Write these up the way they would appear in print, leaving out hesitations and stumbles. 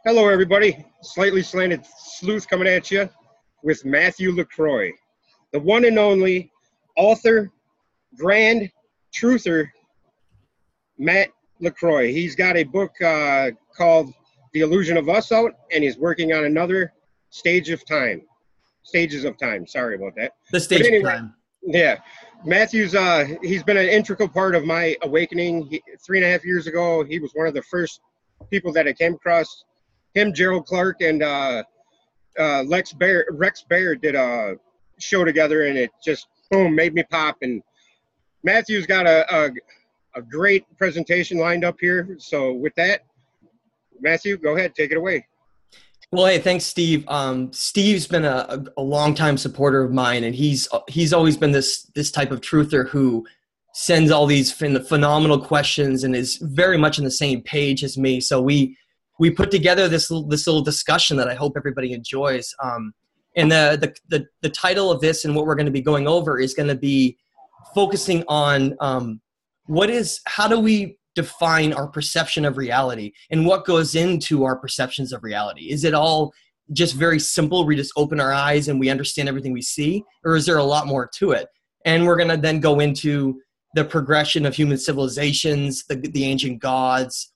Hello, everybody. Slightly Slanted Sleuth coming at you with Matthew LaCroix, the one and only author, grand truther, Matt LaCroix. He's got a book called The Illusion of Us out, and he's working on another Stages of Time. Sorry about that. The Stage of Time. Yeah. Matthew's, he's been an integral part of my awakening. 3.5 years ago, he was one of the first people that I came across. Him, Gerald Clark, and Rex Baer did a show together, and it just, boom, made me pop. And Matthew's got a great presentation lined up here. So with that, Matthew, go ahead, take it away. Well, hey, thanks, Steve. Steve's been a longtime supporter of mine, and he's always been this type of truther who sends all these phenomenal questions and is very much on the same page as me. So we put together this little discussion that I hope everybody enjoys. And the title of this and what we're going to be going over is going to be focusing on how do we define our perception of reality and what goes into our perceptions of reality? Is it all just very simple? We just open our eyes and we understand everything we see, or is there a lot more to it? And we're going to then go into the progression of human civilizations, the ancient gods,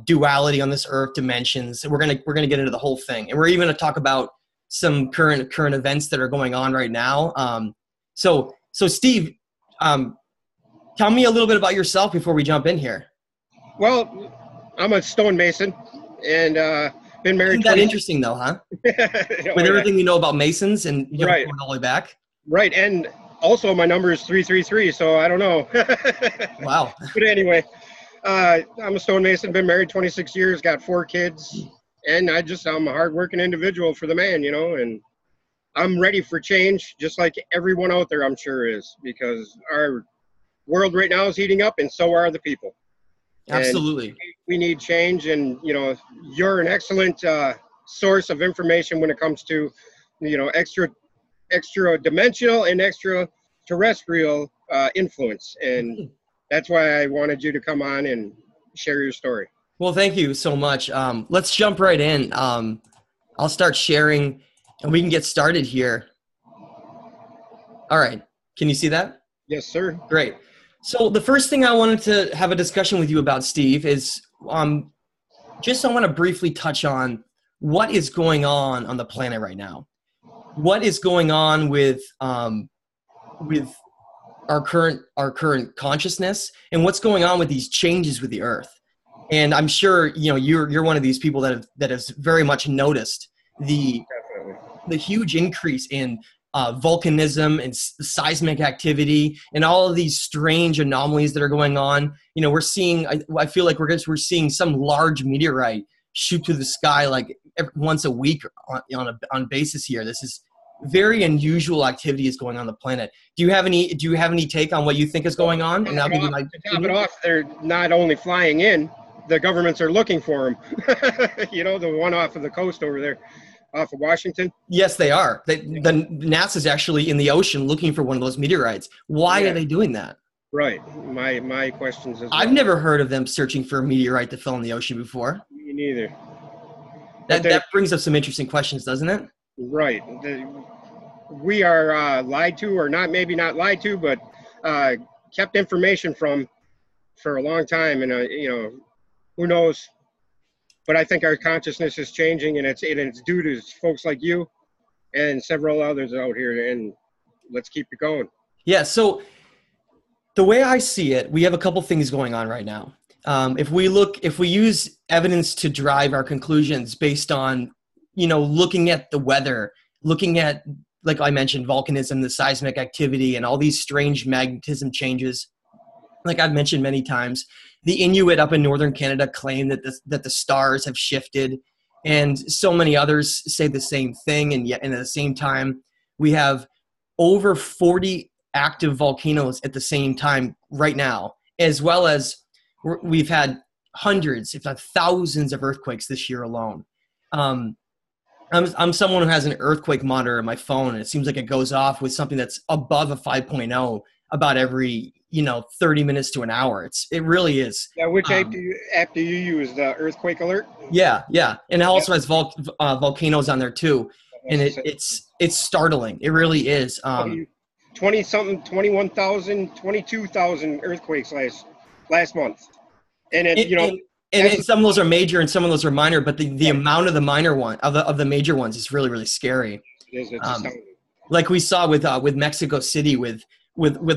duality on this earth, dimensions. We're gonna get into the whole thing, and we're even going to talk about some current events that are going on right now. So Steve, tell me a little bit about yourself before we jump in here. Well, I'm a stonemason, and been married. Isn't that interesting, though, huh? With everything you know about Masons, and you right, going all the way back. Right, and also my number is 333, so I don't know. Wow. But anyway. I'm a stonemason, been married 26 years, got 4 kids, and I'm a hardworking individual for the man, and I'm ready for change, just like everyone out there, I'm sure is, because our world right now is heating up, and so are the people. Absolutely. And we need change, and, you're an excellent source of information when it comes to, extra dimensional and extraterrestrial influence, and that's why I wanted you to come on and share your story. Well, thank you so much. Let's jump right in. I'll start sharing and we can get started here. All right. Can you see that? Yes, sir. Great. So the first thing I wanted to have a discussion with you about, Steve, is I want to briefly touch on what is going on the planet right now. What is going on with our current consciousness, and what's going on with these changes with the earth. And I'm sure you're one of these people that has very much noticed the huge increase in volcanism and seismic activity and all of these strange anomalies that are going on. We're seeing, I feel like we're seeing some large meteorite shoot through the sky like once a week on basis here. This is very unusual activity is going on the planet. Do you have any take on what you think is going on? And I'll give you my to top it off, they're not only flying in, the governments are looking for them. The one off of the coast over there, off of Washington. Yes, they are. The NASA's actually in the ocean looking for one of those meteorites. Why are they doing that? Right. My questions as well. I've never heard of them searching for a meteorite that fell in the ocean before. Me neither. That brings up some interesting questions, doesn't it? Right. We are lied to, or maybe not lied to, but kept information from for a long time. And, who knows? But I think our consciousness is changing, and it's due to folks like you and several others out here. And let's keep it going. Yeah. So the way I see it, we have a couple things going on right now. If we use evidence to drive our conclusions based on, looking at the weather, looking at, like I mentioned, volcanism, the seismic activity, and all these strange magnetism changes, like I've mentioned many times, the Inuit up in northern Canada claim that the stars have shifted, and so many others say the same thing. And yet, and at the same time, we have over 40 active volcanoes at the same time right now, as well as we've had hundreds, if not thousands, of earthquakes this year alone. I'm someone who has an earthquake monitor on my phone, and it seems like it goes off with something that's above a 5.0 about every 30 minutes to an hour. It really is. Yeah, which app do you use? The earthquake alert? Yeah. And it also has volcanoes on there too. And it's startling. It really is. 20-something, 21,000, 22,000 earthquakes last month. And and some of those are major and some of those are minor, but the amount of the minor one of the major ones is really, really scary. It is. Like we saw with Mexico City with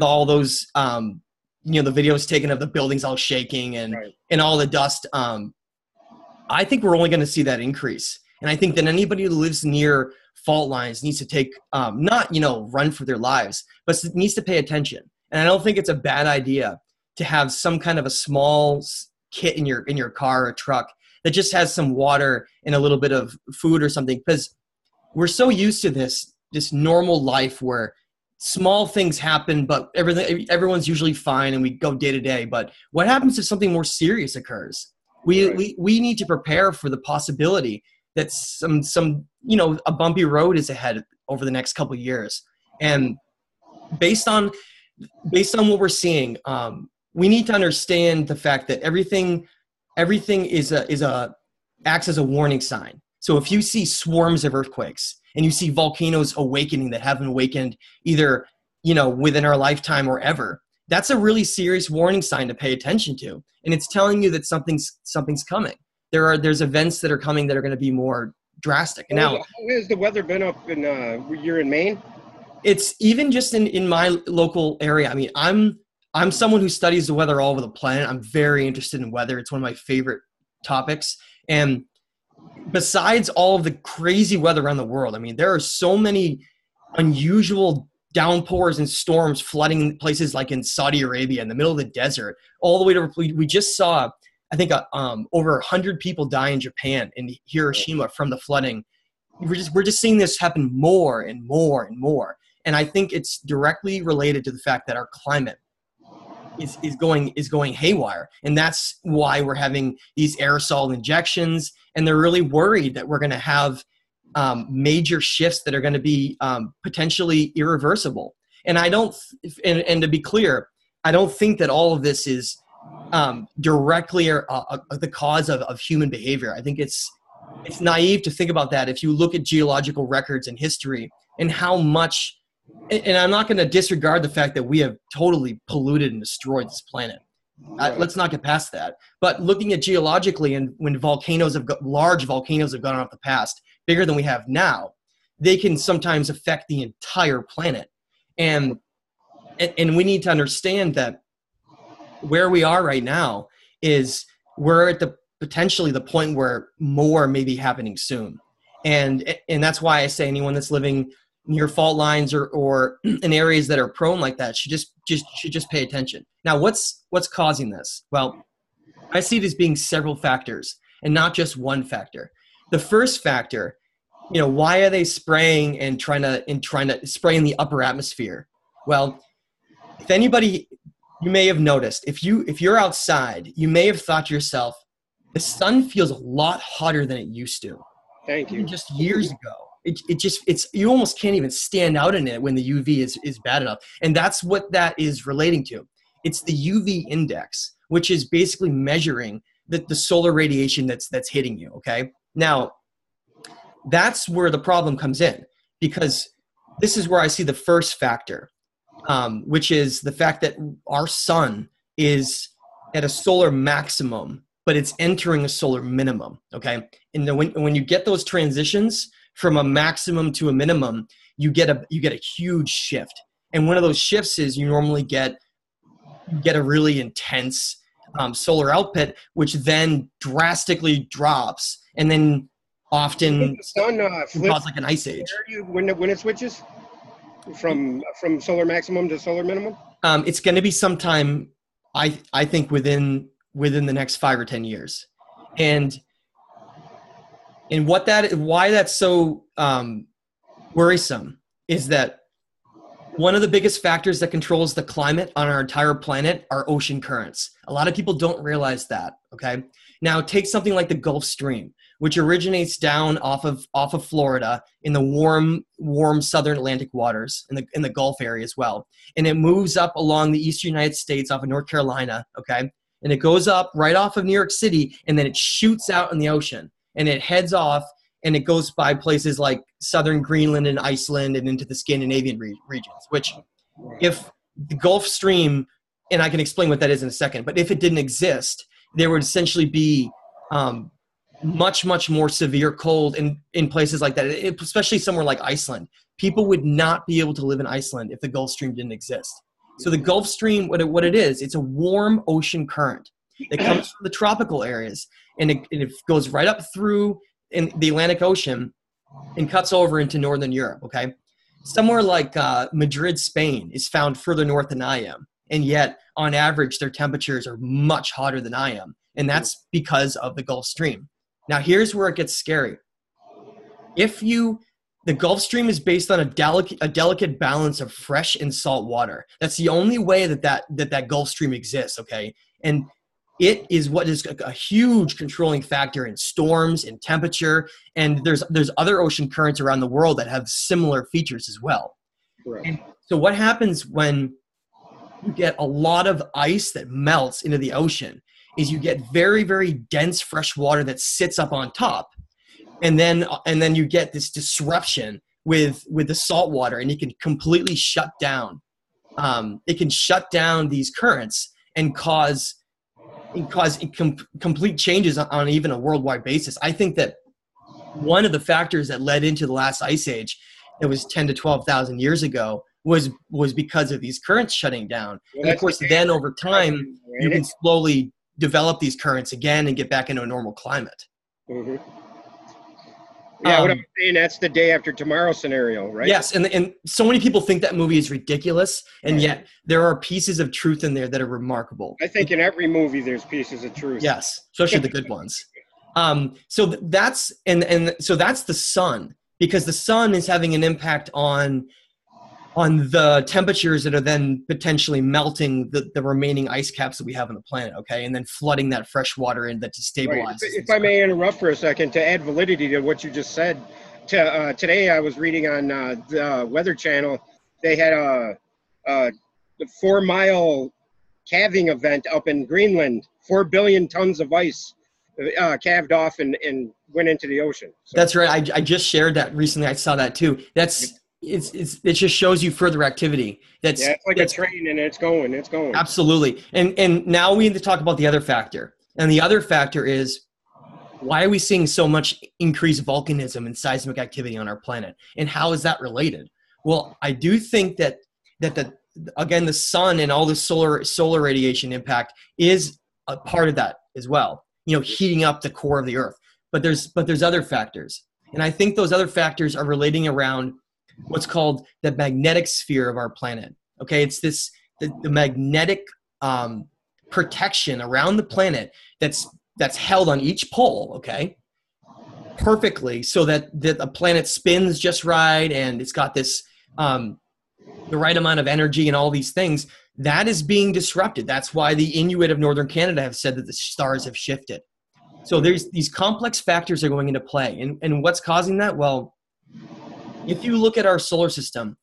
all those the videos taken of the buildings all shaking and all the dust. I think we're only going to see that increase. And I think that anybody who lives near fault lines needs to take, not, run for their lives, but needs to pay attention. And I don't think it's a bad idea to have some kind of a small kit in your car or truck that just has some water and a little bit of food or something, because we're so used to this normal life where small things happen, but everyone's usually fine and we go day to day. But what happens if something more serious occurs? We need to prepare for the possibility that some a bumpy road is ahead over the next couple of years. And based on what we're seeing, we need to understand the fact that everything acts as a warning sign. So if you see swarms of earthquakes and you see volcanoes awakening that haven't awakened either within our lifetime or ever, that's a really serious warning sign to pay attention to. And it's telling you that something's coming. There's events that are coming that are going to be more drastic. And now, how has the weather been up in you're in Maine? It's even just in my local area. I mean, I'm someone who studies the weather all over the planet. I'm very interested in weather. It's one of my favorite topics. And besides all of the crazy weather around the world, I mean, there are so many unusual downpours and storms flooding places like in Saudi Arabia in the middle of the desert, all the way to, we just saw, I think over 100 people die in Japan, in Hiroshima, from the flooding. We're just seeing this happen more and more and more. And I think it's directly related to the fact that our climate is going haywire. And that's why we're having these aerosol injections. And they're really worried that we're going to have major shifts that are going to be potentially irreversible. And and to be clear, I don't think that all of this is directly the cause of human behavior. I think it's naive to think about that. If you look at geological records and history and how much, and I'm not going to disregard the fact that we have totally polluted and destroyed this planet. Let's not get past that. But looking at geologically, and when large volcanoes have gone off the past, bigger than we have now, they can sometimes affect the entire planet. And we need to understand that where we are right now is we're at potentially the point where more may be happening soon. And that's why I say anyone that's living near fault lines or in areas that are prone like that should just pay attention. Now, what's causing this? Well, I see it as being several factors and not just one factor. The first factor, why are they spraying and trying to spray in the upper atmosphere? Well, if anybody, you may have noticed, if you're outside, you may have thought to yourself, the sun feels a lot hotter than it used to. Thank you. Even just years ago. You almost can't even stand out in it when the UV is bad enough. And that's what that is relating to. It's the UV index, which is basically measuring the solar radiation that's hitting you. Okay. Now, that's where the problem comes in, because this is where I see the first factor, which is the fact that our sun is at a solar maximum, but it's entering a solar minimum. Okay. And when you get those transitions from a maximum to a minimum, you get a huge shift. And one of those shifts is you normally get a really intense solar output, which then drastically drops, and then often the sun causes like an ice age. When it switches from solar maximum to solar minimum? It's going to be sometime, I think, within the next 5 or 10 years. And why that's so worrisome is that one of the biggest factors that controls the climate on our entire planet are ocean currents. A lot of people don't realize that, okay? Now, take something like the Gulf Stream, which originates down off of Florida in the warm southern Atlantic waters in the Gulf area as well. And it moves up along the eastern United States off of North Carolina, okay? And it goes up right off of New York City, and then it shoots out in the ocean. And it heads off, and it goes by places like southern Greenland and Iceland and into the Scandinavian regions, which if the Gulf Stream, and I can explain what that is in a second, but if it didn't exist, there would essentially be much more severe cold in places like that, especially somewhere like Iceland. People would not be able to live in Iceland if the Gulf Stream didn't exist. So the Gulf Stream, what it is, it's a warm ocean current that comes from the tropical areas, and it goes right up through in the Atlantic Ocean and cuts over into northern Europe, okay? Somewhere like Madrid, Spain is found further north than I am, and yet on average their temperatures are much hotter than I am, and that's because of the Gulf Stream. Now here's where it gets scary. The Gulf Stream is based on a delicate balance of fresh and salt water. That's the only way that Gulf Stream exists, okay? And it is what is a huge controlling factor in storms and temperature, and there's other ocean currents around the world that have similar features as well. Right. And so what happens when you get a lot of ice that melts into the ocean is you get very, very dense fresh water that sits up on top. And then you get this disruption with the salt water, and it can completely shut down. It can shut down these currents and cause complete changes on even a worldwide basis. I think that one of the factors that led into the last ice age, that was 10 to 12,000 years ago, was because of these currents shutting down. Well, and of course, then over time, you can slowly develop these currents again and get back into a normal climate. Mm-hmm. Yeah, what I'm saying, that's the day after tomorrow scenario, right? Yes, and so many people think that movie is ridiculous, and yet there are pieces of truth in there that are remarkable. I think in every movie there's pieces of truth. Yes, especially the good ones. So that's the sun, because the sun is having an impact on the temperatures that are then potentially melting the remaining ice caps that we have on the planet, okay? And then flooding that fresh water in that destabilizes. Right. If I may interrupt for a second to add validity to what you just said, today I was reading on the Weather Channel, they had a 4-mile calving event up in Greenland, 4 billion tons of ice calved off and went into the ocean. So. That's right. I just shared that recently. I saw that too. It just shows you further activity. It's like a train, and it's going. Absolutely. And now we need to talk about the other factor. And the other factor is, why are we seeing so much increased volcanism and seismic activity on our planet? And how is that related? Well, I do think that again, the sun and all the solar radiation impact is a part of that as well. Heating up the core of the Earth. But there's other factors. And I think those other factors are relating around what's called the magnetic sphere of our planet. Okay, it's the magnetic protection around the planet that's held on each pole, okay, perfectly, so that the planet spins just right, and it's got this the right amount of energy and all these things. That is being disrupted. That's why the Inuit of northern Canada have said that the stars have shifted. So there's these complex factors are going into play, and what's causing that? Well, if you look at our solar system,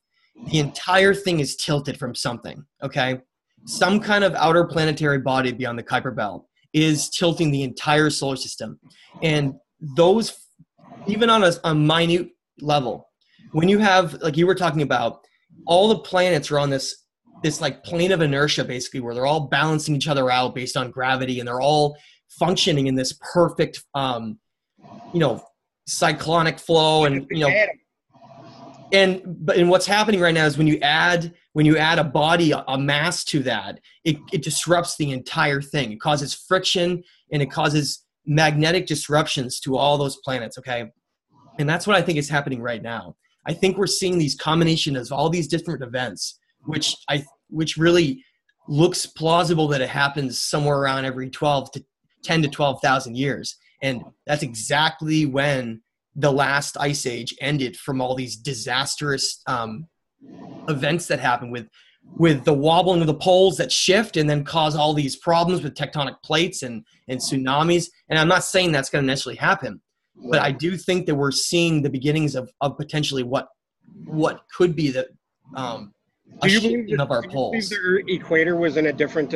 the entire thing is tilted from something, okay? Some kind of outer planetary body beyond the Kuiper Belt is tilting the entire solar system. And those, even on a minute level, when you have, like you were talking about, all the planets are on this like plane of inertia, basically, where they're all balancing each other out based on gravity, and they're all functioning in this perfect, cyclonic flow, and, And what's happening right now is when you add a body, a mass to that, it disrupts the entire thing. It causes friction, and it causes magnetic disruptions to all those planets, okay? And that's what I think is happening right now. I think we're seeing these combinations of all these different events, which really looks plausible that it happens somewhere around every 10 to 12,000 years. And that's exactly when the last ice age ended, from all these disastrous events that happen with the wobbling of the poles that shift and then cause all these problems with tectonic plates and tsunamis. And I'm not saying that's going to necessarily happen, But I do think that we're seeing the beginnings of potentially what could be the a shifting of our poles. Do you believe the equator was in a different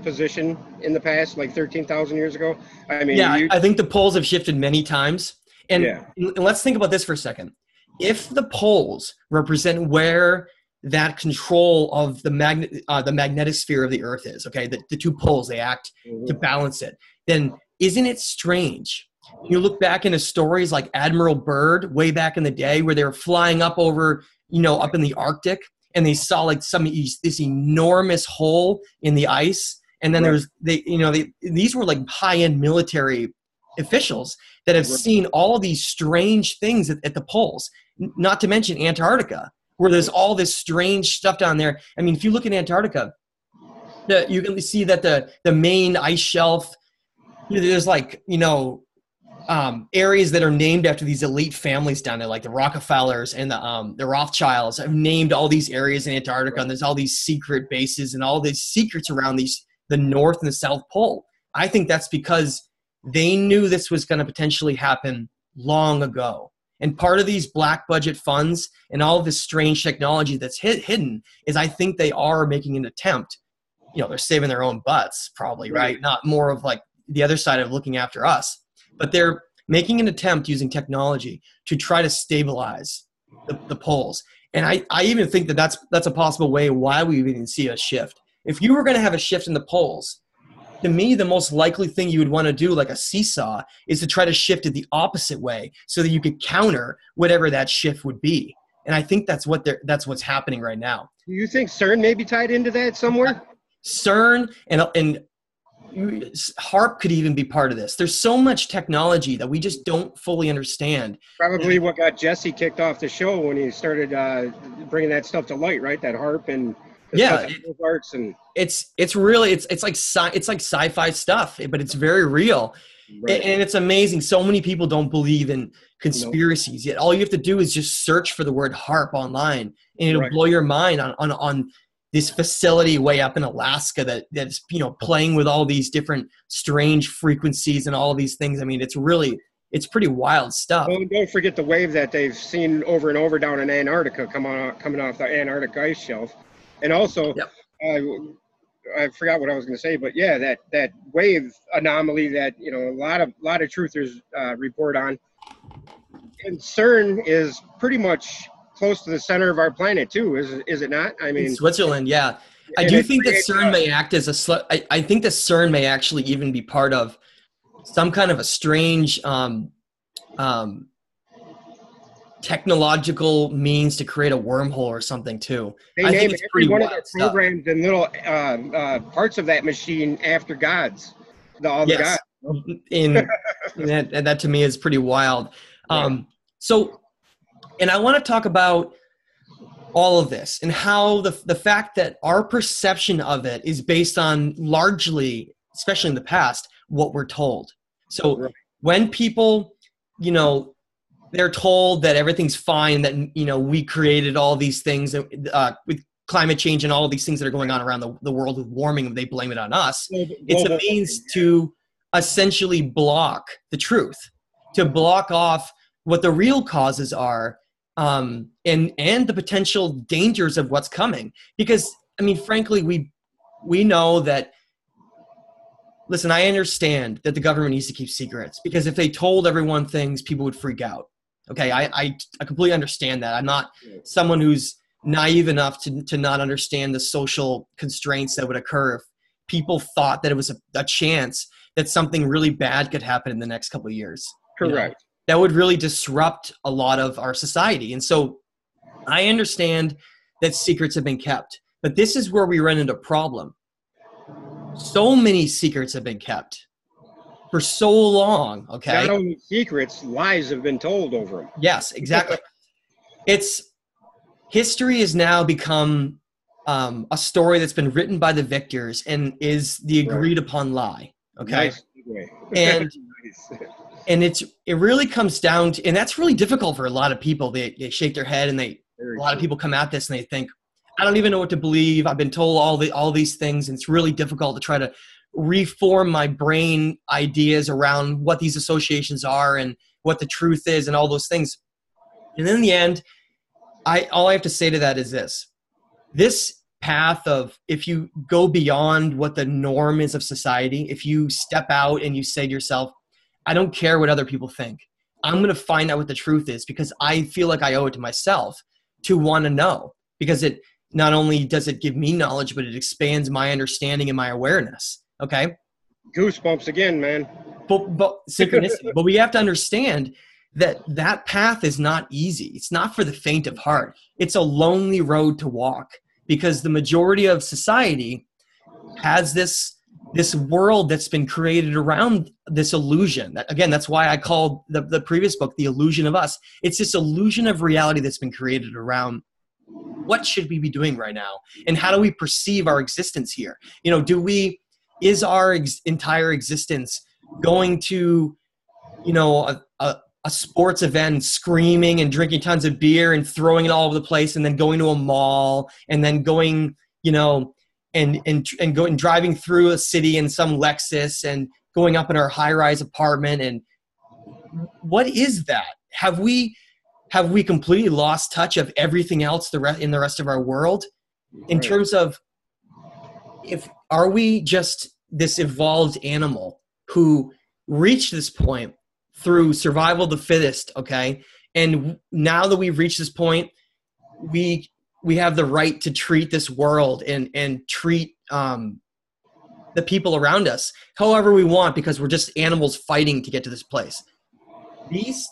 position in the past, like 13,000 years ago? I mean, yeah, I think the poles have shifted many times. And let's think about this for a second. If the poles represent where that control of the magnetic sphere of the Earth is, okay, the two poles, they act to balance it, then isn't it strange? You look back into stories like Admiral Byrd way back in the day where they were flying up over, up in the Arctic, and they saw like this enormous hole in the ice. And then these were like high-end military officials that have seen all these strange things at the poles, not to mention Antarctica, where there's all this strange stuff down there. I mean, if you look at Antarctica, you can see that the main ice shelf, there's like, areas that are named after these elite families down there, like the Rockefellers and the Rothschilds have named all these areas in Antarctica, and there's all these secret bases and all these secrets around the North and the South Pole. I think that's because they knew this was going to potentially happen long ago. And part of these black budget funds and all of this strange technology that's hidden is, I think they are making an attempt. They're saving their own butts probably, right? Not more of like the other side of looking after us. But they're making an attempt using technology to try to stabilize the poles. And I even think that's a possible way why we even see a shift. If you were going to have a shift in the poles, to me, the most likely thing you would want to do, like a seesaw, is to try to shift it the opposite way so that you could counter whatever that shift would be. And I think that's what's happening right now. Do you think CERN may be tied into that somewhere? CERN and HARP could even be part of this. There's so much technology that we just don't fully understand. Probably what got Jesse kicked off the show when he started bringing that stuff to light, right? That HARP and arts and it's like sci-fi stuff, but it's very real, and it's amazing. So many people don't believe in conspiracies, yet all you have to do is just search for the word HARP online, and it'll blow your mind on this facility way up in Alaska that's playing with all these different strange frequencies and all of these things. I mean, it's pretty wild stuff. Well, don't forget the wave that they've seen over and over down in Antarctica coming off the Antarctic ice shelf. And also, I forgot what I was going to say, but yeah, that wave anomaly that a lot of truthers report on. And CERN is pretty much close to the center of our planet too, is it not? I mean, in Switzerland, yeah. I do think that CERN may act as I think that CERN may actually even be part of some kind of a strange technological means to create a wormhole or something too. They name every one of their programs and little parts of that machine after gods. All the gods. And that to me is pretty wild. So, and I want to talk about all of this and how the fact that our perception of it is based on largely, especially in the past, what we're told. So when people, they're told that everything's fine, that, we created all these things with climate change and all of these things that are going on around the world with warming, they blame it on us. It's a means to essentially block the truth, to block off what the real causes are, and the potential dangers of what's coming. Because, I mean, frankly, we know that, listen, I understand that the government needs to keep secrets, because if they told everyone things, people would freak out. Okay, I completely understand that. I'm not someone who's naive enough to not understand the social constraints that would occur if people thought that it was a chance that something really bad could happen in the next couple of years. Correct. That would really disrupt a lot of our society. And so I understand that secrets have been kept, but this is where we run into a problem. So many secrets have been kept for so long, okay? Not only secrets, lies have been told over them. Yes, exactly. History has now become a story that's been written by the victors and is the agreed upon lie, okay? Nice. And Nice. and it really comes down to, and that's really difficult for a lot of people. They shake their head, and a lot of people come at this and they think, I don't even know what to believe. I've been told all these things, and it's really difficult to try to reform my brain ideas around what these associations are and what the truth is and all those things. And in the end, all I have to say to that is this path of, if you go beyond what the norm is of society, if you step out and you say to yourself, I don't care what other people think, I'm going to find out what the truth is, because I feel like I owe it to myself to want to know, because it not only does it give me knowledge, but it expands my understanding and my awareness. Okay. Goosebumps again, man. But synchronicity. But we have to understand that path is not easy. It's not for the faint of heart. It's a lonely road to walk, because the majority of society has this world that's been created around this illusion. Again, that's why I called the previous book The Illusion of Us. It's this illusion of reality that's been created around what should we be doing right now, and how do we perceive our existence here? Is our entire existence going to, a sports event, screaming and drinking tons of beer and throwing it all over the place, and then going to a mall, and then going, and driving through a city in some Lexus and going up in our high-rise apartment? And what is that? Have we completely lost touch of everything else in the rest of our world? In terms of, are we just this evolved animal who reached this point through survival of the fittest, okay? And now that we've reached this point, we have the right to treat this world and treat the people around us however we want, because we're just animals fighting to get to this place. These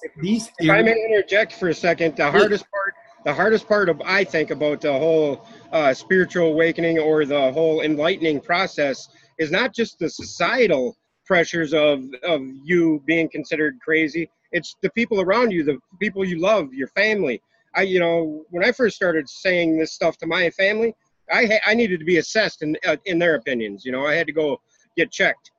if I may interject for a second, the hardest part of, I think, about the whole spiritual awakening or the whole enlightening process is not just the societal pressures of you being considered crazy. It's the people around you, the people you love, your family. When I first started saying this stuff to my family, I needed to be assessed in their opinions. I had to go get checked.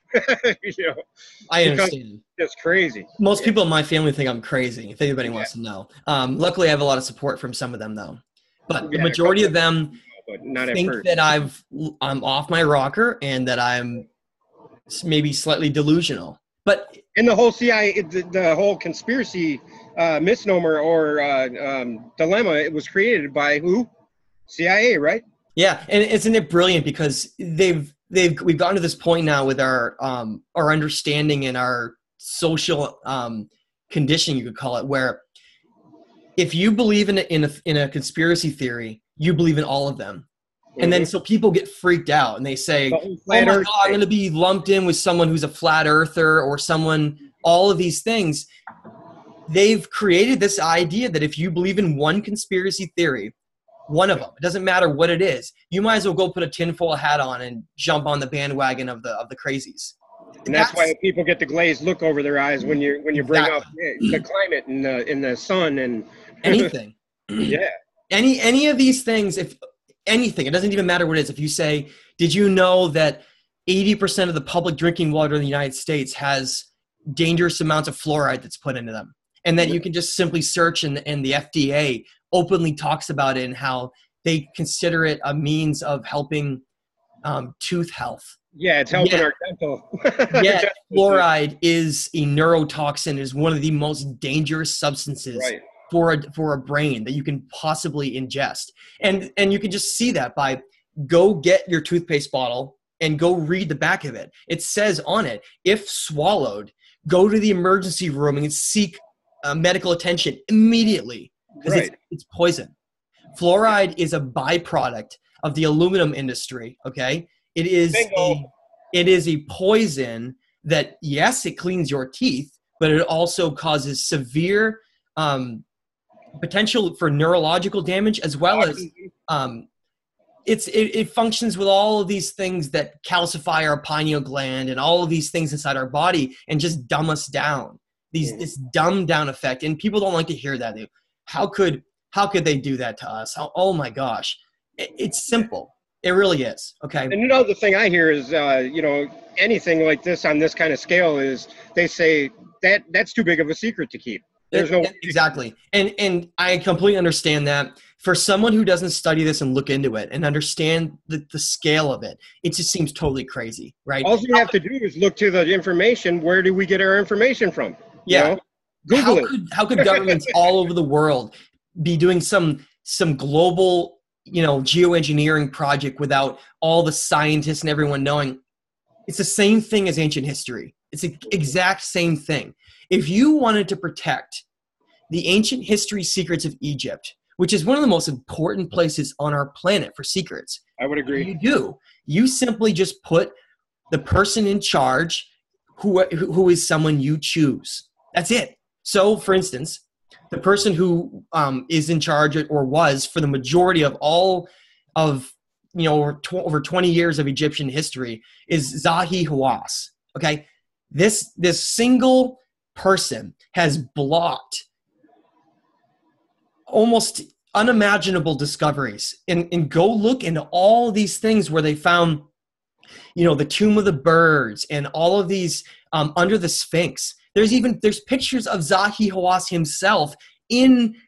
I understand. It's crazy. Most people in my family think I'm crazy, if anybody wants to know. Luckily, I have a lot of support from some of them, though. But the majority of them think that I'm off my rocker and that I'm maybe slightly delusional. But in the whole CIA, the whole conspiracy misnomer or dilemma, it was created by who? CIA, right? Yeah, and isn't it brilliant, because we've gotten to this point now with our understanding and our social conditioning, you could call it, where if you believe in a conspiracy theory, you believe in all of them. Mm-hmm. And then so people get freaked out and they say, oh my God, I'm going to be lumped in with someone who's a flat earther or someone, all of these things. They've created this idea that if you believe in one conspiracy theory, one of them, it doesn't matter what it is, you might as well go put a tinfoil hat on and jump on the bandwagon of the crazies. And that's why people get the glazed look over their eyes when you bring up the climate and in the sun and anything. Yeah. Any of these things, if anything, it doesn't even matter what it is. If you say, did you know that 80% of the public drinking water in the United States has dangerous amounts of fluoride that's put into them? And that you can just simply search, and the FDA openly talks about it and how they consider it a means of helping tooth health. Yeah, it's helping our dental. Yeah, fluoride is a neurotoxin, is one of the most dangerous substances for a brain that you can possibly ingest. And you can just see that by go get your toothpaste bottle and go read the back of it. It says on it, if swallowed, go to the emergency room and seek medical attention immediately, because it's poison. Fluoride is a byproduct of the aluminum industry, okay? It is a poison that, yes, it cleans your teeth, but it also causes severe potential for neurological damage, as well as it functions with all of these things that calcify our pineal gland and all of these things inside our body and just dumb us down. This dumbed down effect, and people don't like to hear that. How could they do that to us? Oh my gosh, it's simple. It really is. Okay. And the thing I hear is, anything like this on this kind of scale is they say that's too big of a secret to keep. There's no exactly. And I completely understand that. For someone who doesn't study this and look into it and understand the scale of it, it just seems totally crazy, right? All you have to do is look to the information. Where do we get our information from? Yeah. You know? Google it. How could governments all over the world be doing some global, geoengineering project without all the scientists and everyone knowing? It's the same thing as ancient history. It's the exact same thing. If you wanted to protect the ancient history secrets of Egypt, which is one of the most important places on our planet for secrets, I would agree. You simply just put the person in charge who is someone you choose. That's it. So, for instance, the person who is in charge or was for the majority of all of over 20 years of Egyptian history is Zahi Hawass. Okay, this single person has blocked almost unimaginable discoveries. And go look into all these things where they found, the tomb of the birds and all of these under the Sphinx. There's pictures of Zahi Hawass himself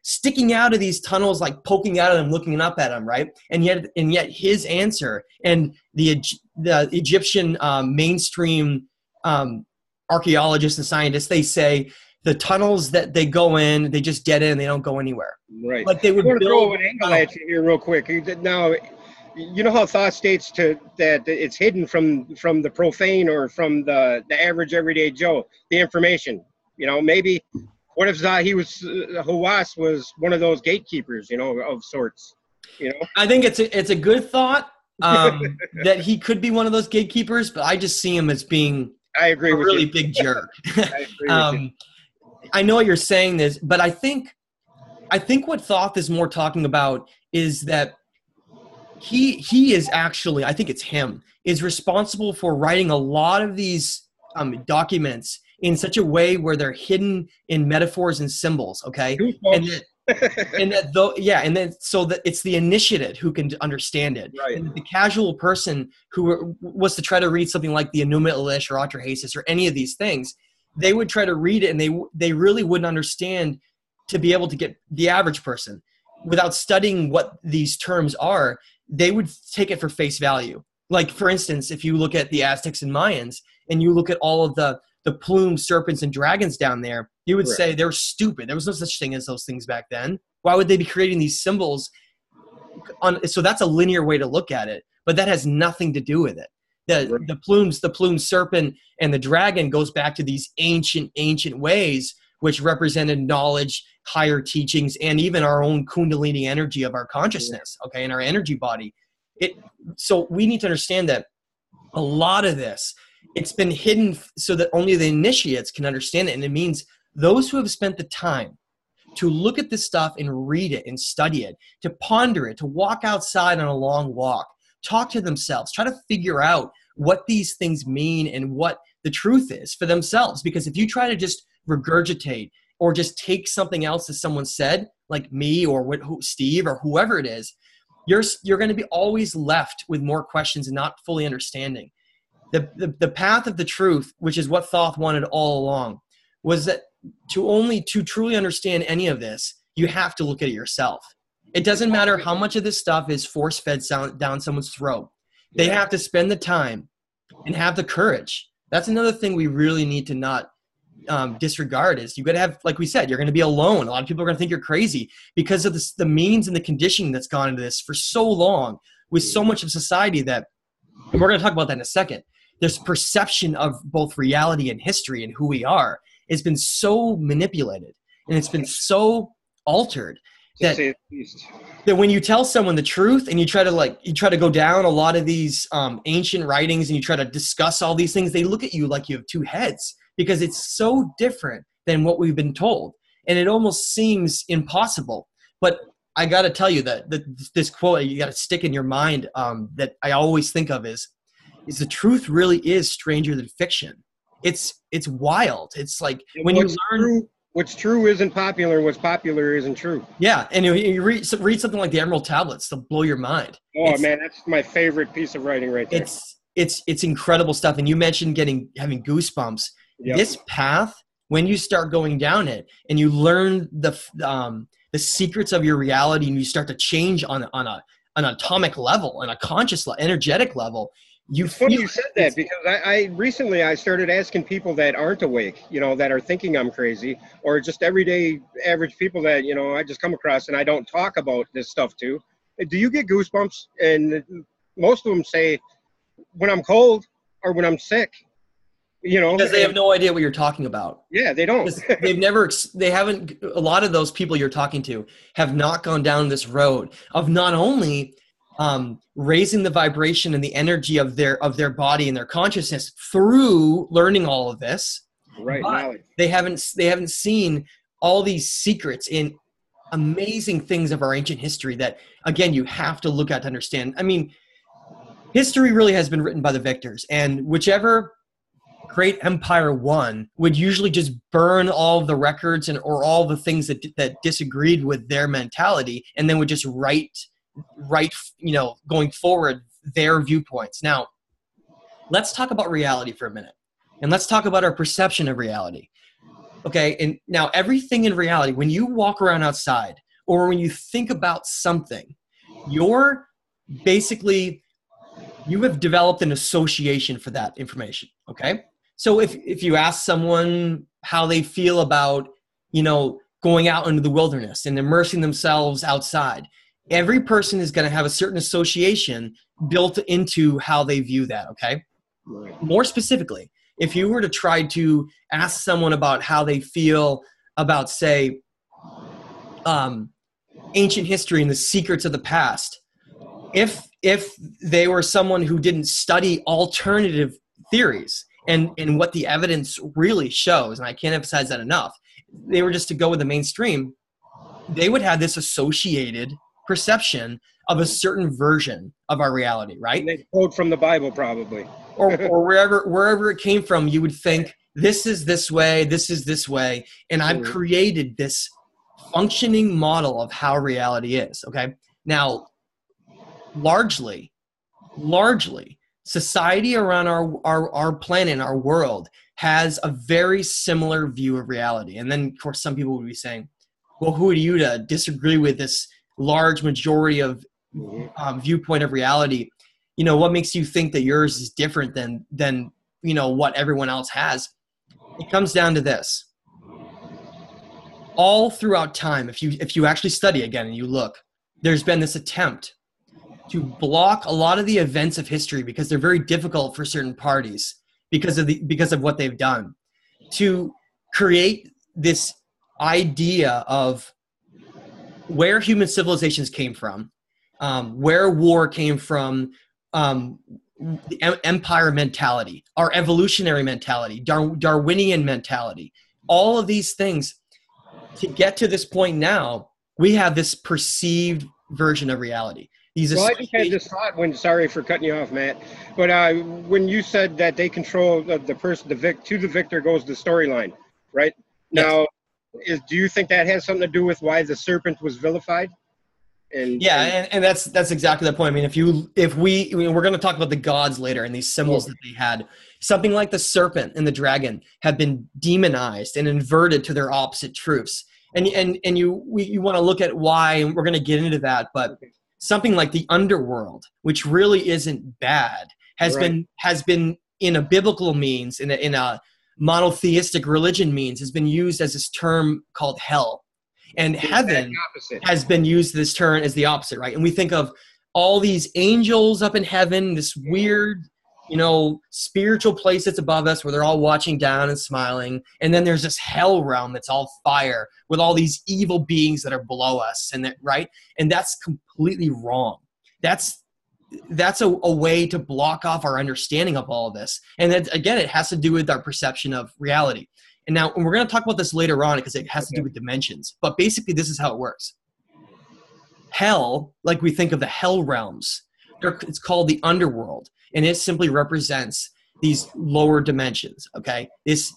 sticking out of these tunnels, like poking out at him, looking up at him, right? And yet his answer, and the Egyptian mainstream archaeologists and scientists, they say the tunnels that they go in, they just get in, they don't go anywhere. Right. Like they would throw an angle at you here real quick. Now, you know how thought states that it's hidden from the profane or from the average everyday Joe, the information. Maybe what if Hawass was one of those gatekeepers, of sorts. I think it's a good thought that he could be one of those gatekeepers, but I just see him as being a really big jerk. I agree with you. I know what you're saying this, but I think what Thoth is more talking about is that he is actually, I think it's him, is responsible for writing a lot of these documents in such a way where they're hidden in metaphors and symbols. Okay, so that it's the initiated who can understand it, right. And the casual person who was to try to read something like the Enuma Elish or Atrahasis or any of these things, they would try to read it and they really wouldn't understand, to be able to get the average person without studying what these terms are. They would take it for face value. Like, for instance, if you look at the Aztecs and Mayans and you look at all of the plumed serpents and dragons down there, you would say they're stupid. There was no such thing as those things back then. Why would they be creating these symbols? So that's a linear way to look at it, but that has nothing to do with it. The plumed serpent and the dragon goes back to these ancient ways, which represented knowledge, higher teachings, and even our own kundalini energy of our consciousness, okay, and our energy body. So we need to understand that a lot of this, it's been hidden so that only the initiates can understand it. And it means those who have spent the time to look at this stuff and read it and study it, to ponder it, to walk outside on a long walk, talk to themselves, try to figure out what these things mean and what the truth is for themselves. Because if you try to just regurgitate or just take something else that someone said, like me or Steve or whoever it is, you're going to be always left with more questions and not fully understanding. The path of the truth, which is what Thoth wanted all along, was that to truly understand any of this, you have to look at it yourself. It doesn't matter how much of this stuff is force-fed down someone's throat. They have to spend the time and have the courage. That's another thing we really need to not disregard, is you got to have, like we said, you're going to be alone. A lot of people are going to think you're crazy because of the means and the conditioning that's gone into this for so long with so much of society that, and we're going to talk about that in a second, this perception of both reality and history and who we are has been so manipulated and it's been so altered that when you tell someone the truth and you try to go down a lot of these ancient writings and you try to discuss all these things, they look at you like you have two heads because it's so different than what we've been told. And it almost seems impossible. But I got to tell you that this quote you got to stick in your mind that I always think of is the truth really is stranger than fiction. It's wild. It's like when you learn what's true isn't popular, and what's popular isn't true. Yeah, and you read something like the Emerald Tablets, they'll blow your mind. Oh man, that's my favorite piece of writing right there. It's incredible stuff. And you mentioned having goosebumps. Yep. This path when you start going down it and you learn the secrets of your reality, and you start to change on an atomic level, on a conscious, energetic level, it's funny you said that, because I recently started asking people that aren't awake, that are thinking I'm crazy, or just everyday average people that, I just come across and I don't talk about this stuff to. Do you get goosebumps? And most of them say when I'm cold or when I'm sick, because they have no idea what you're talking about. Yeah, they don't. A lot of those people you're talking to have not gone down this road of not only raising the vibration and the energy of their body and their consciousness through learning all of this, right? But they haven't seen all these secrets in amazing things of our ancient history that, again, you have to look at to understand. I mean, history really has been written by the victors, and whichever great empire won would usually just burn all of the records or all the things that disagreed with their mentality, and then would just write, going forward, their viewpoints. Now, let's talk about reality for a minute, and let's talk about our perception of reality. Okay, and now everything in reality, when you walk around outside or when you think about something, you have developed an association for that information, okay? So if you ask someone how they feel about, going out into the wilderness and immersing themselves outside, every person is going to have a certain association built into how they view that, okay? More specifically, if you were to try to ask someone about how they feel about, say, ancient history and the secrets of the past, if they were someone who didn't study alternative theories and what the evidence really shows, and I can't emphasize that enough, they were just to go with the mainstream, they would have this associated perception of a certain version of our reality, right? And they quote from the Bible, probably. or wherever it came from, you would think, this is this way, and I've created this functioning model of how reality is, okay? Now, largely, society around our planet, our world, has a very similar view of reality. And then, of course, some people would be saying, well, who are you to disagree with this large majority of viewpoint of reality? What makes you think that yours is different than what everyone else has? It comes down to this. All throughout time, if you actually study again and you look, there's been this attempt to block a lot of the events of history because they're very difficult for certain parties because of what they've done, to create this idea of where human civilizations came from, where war came from, the empire mentality, our evolutionary mentality, Darwinian mentality, all of these things. To get to this point now, we have this perceived version of reality. Well, I just had this thought sorry for cutting you off, Matt, but when you said that they control the person, to the victor goes the storyline, right? Yes. Now, do you think that has something to do with why the serpent was vilified? And that's exactly the point. I mean, we're going to talk about the gods later and these symbols that they had. Something like the serpent and the dragon have been demonized and inverted to their opposite truths. And you want to look at why, and we're going to get into that. But something like the underworld, which really isn't bad, has been in a biblical means, in a monotheistic religion means, has been used as this term called hell. And heaven has been used this term as the opposite, right? And we think of all these angels up in heaven, this weird, spiritual place that's above us where they're all watching down and smiling. And then there's this hell realm that's all fire with all these evil beings that are below us, right? And that's completely wrong. That's a way to block off our understanding of all of this. And then, again, it has to do with our perception of reality. And now, and we're going to talk about this later on because it has to do with dimensions. But basically, this is how it works. Hell, like we think of the hell realms, it's called the underworld. And it simply represents these lower dimensions, okay? This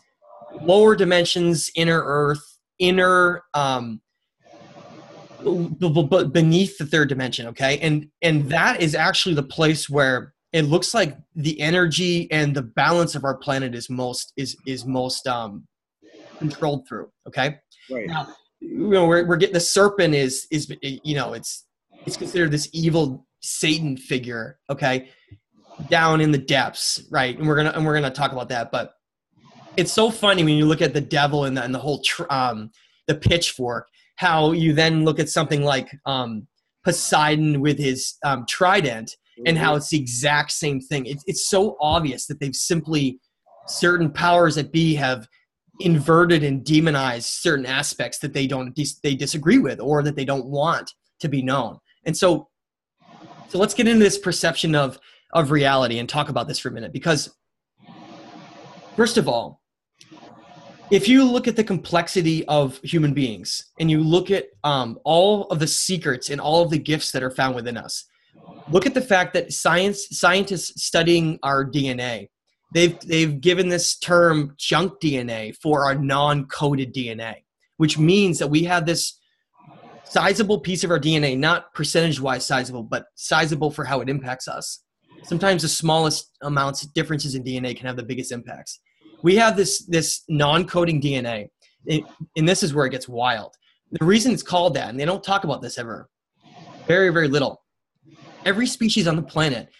lower dimensions, inner earth, but beneath the third dimension, okay? And that is actually the place where it looks like the energy and the balance of our planet is most controlled through. Okay. Right. Now, we're getting the serpent is it's considered this evil Satan figure. Okay. Down in the depths. Right. And we're going to talk about that, but it's so funny when you look at the devil and the whole, the pitchfork, how you then look at something like, Poseidon with his, trident, and how it's the exact same thing. It's so obvious that they've simply, certain powers that be have inverted and demonized certain aspects that they disagree with, or that they don't want to be known. And so let's get into this perception of reality and talk about this for a minute, because first of all, if you look at the complexity of human beings and you look at all of the secrets and all of the gifts that are found within us, look at the fact that scientists studying our DNA, they've given this term junk DNA for our non-coded DNA, which means that we have this sizable piece of our DNA, not percentage-wise sizable, but sizable for how it impacts us. Sometimes the smallest amounts of differences in DNA can have the biggest impacts. We have this non-coding DNA, and this is where it gets wild. The reason it's called that, and they don't talk about this ever, very, very little. Every species on the planet,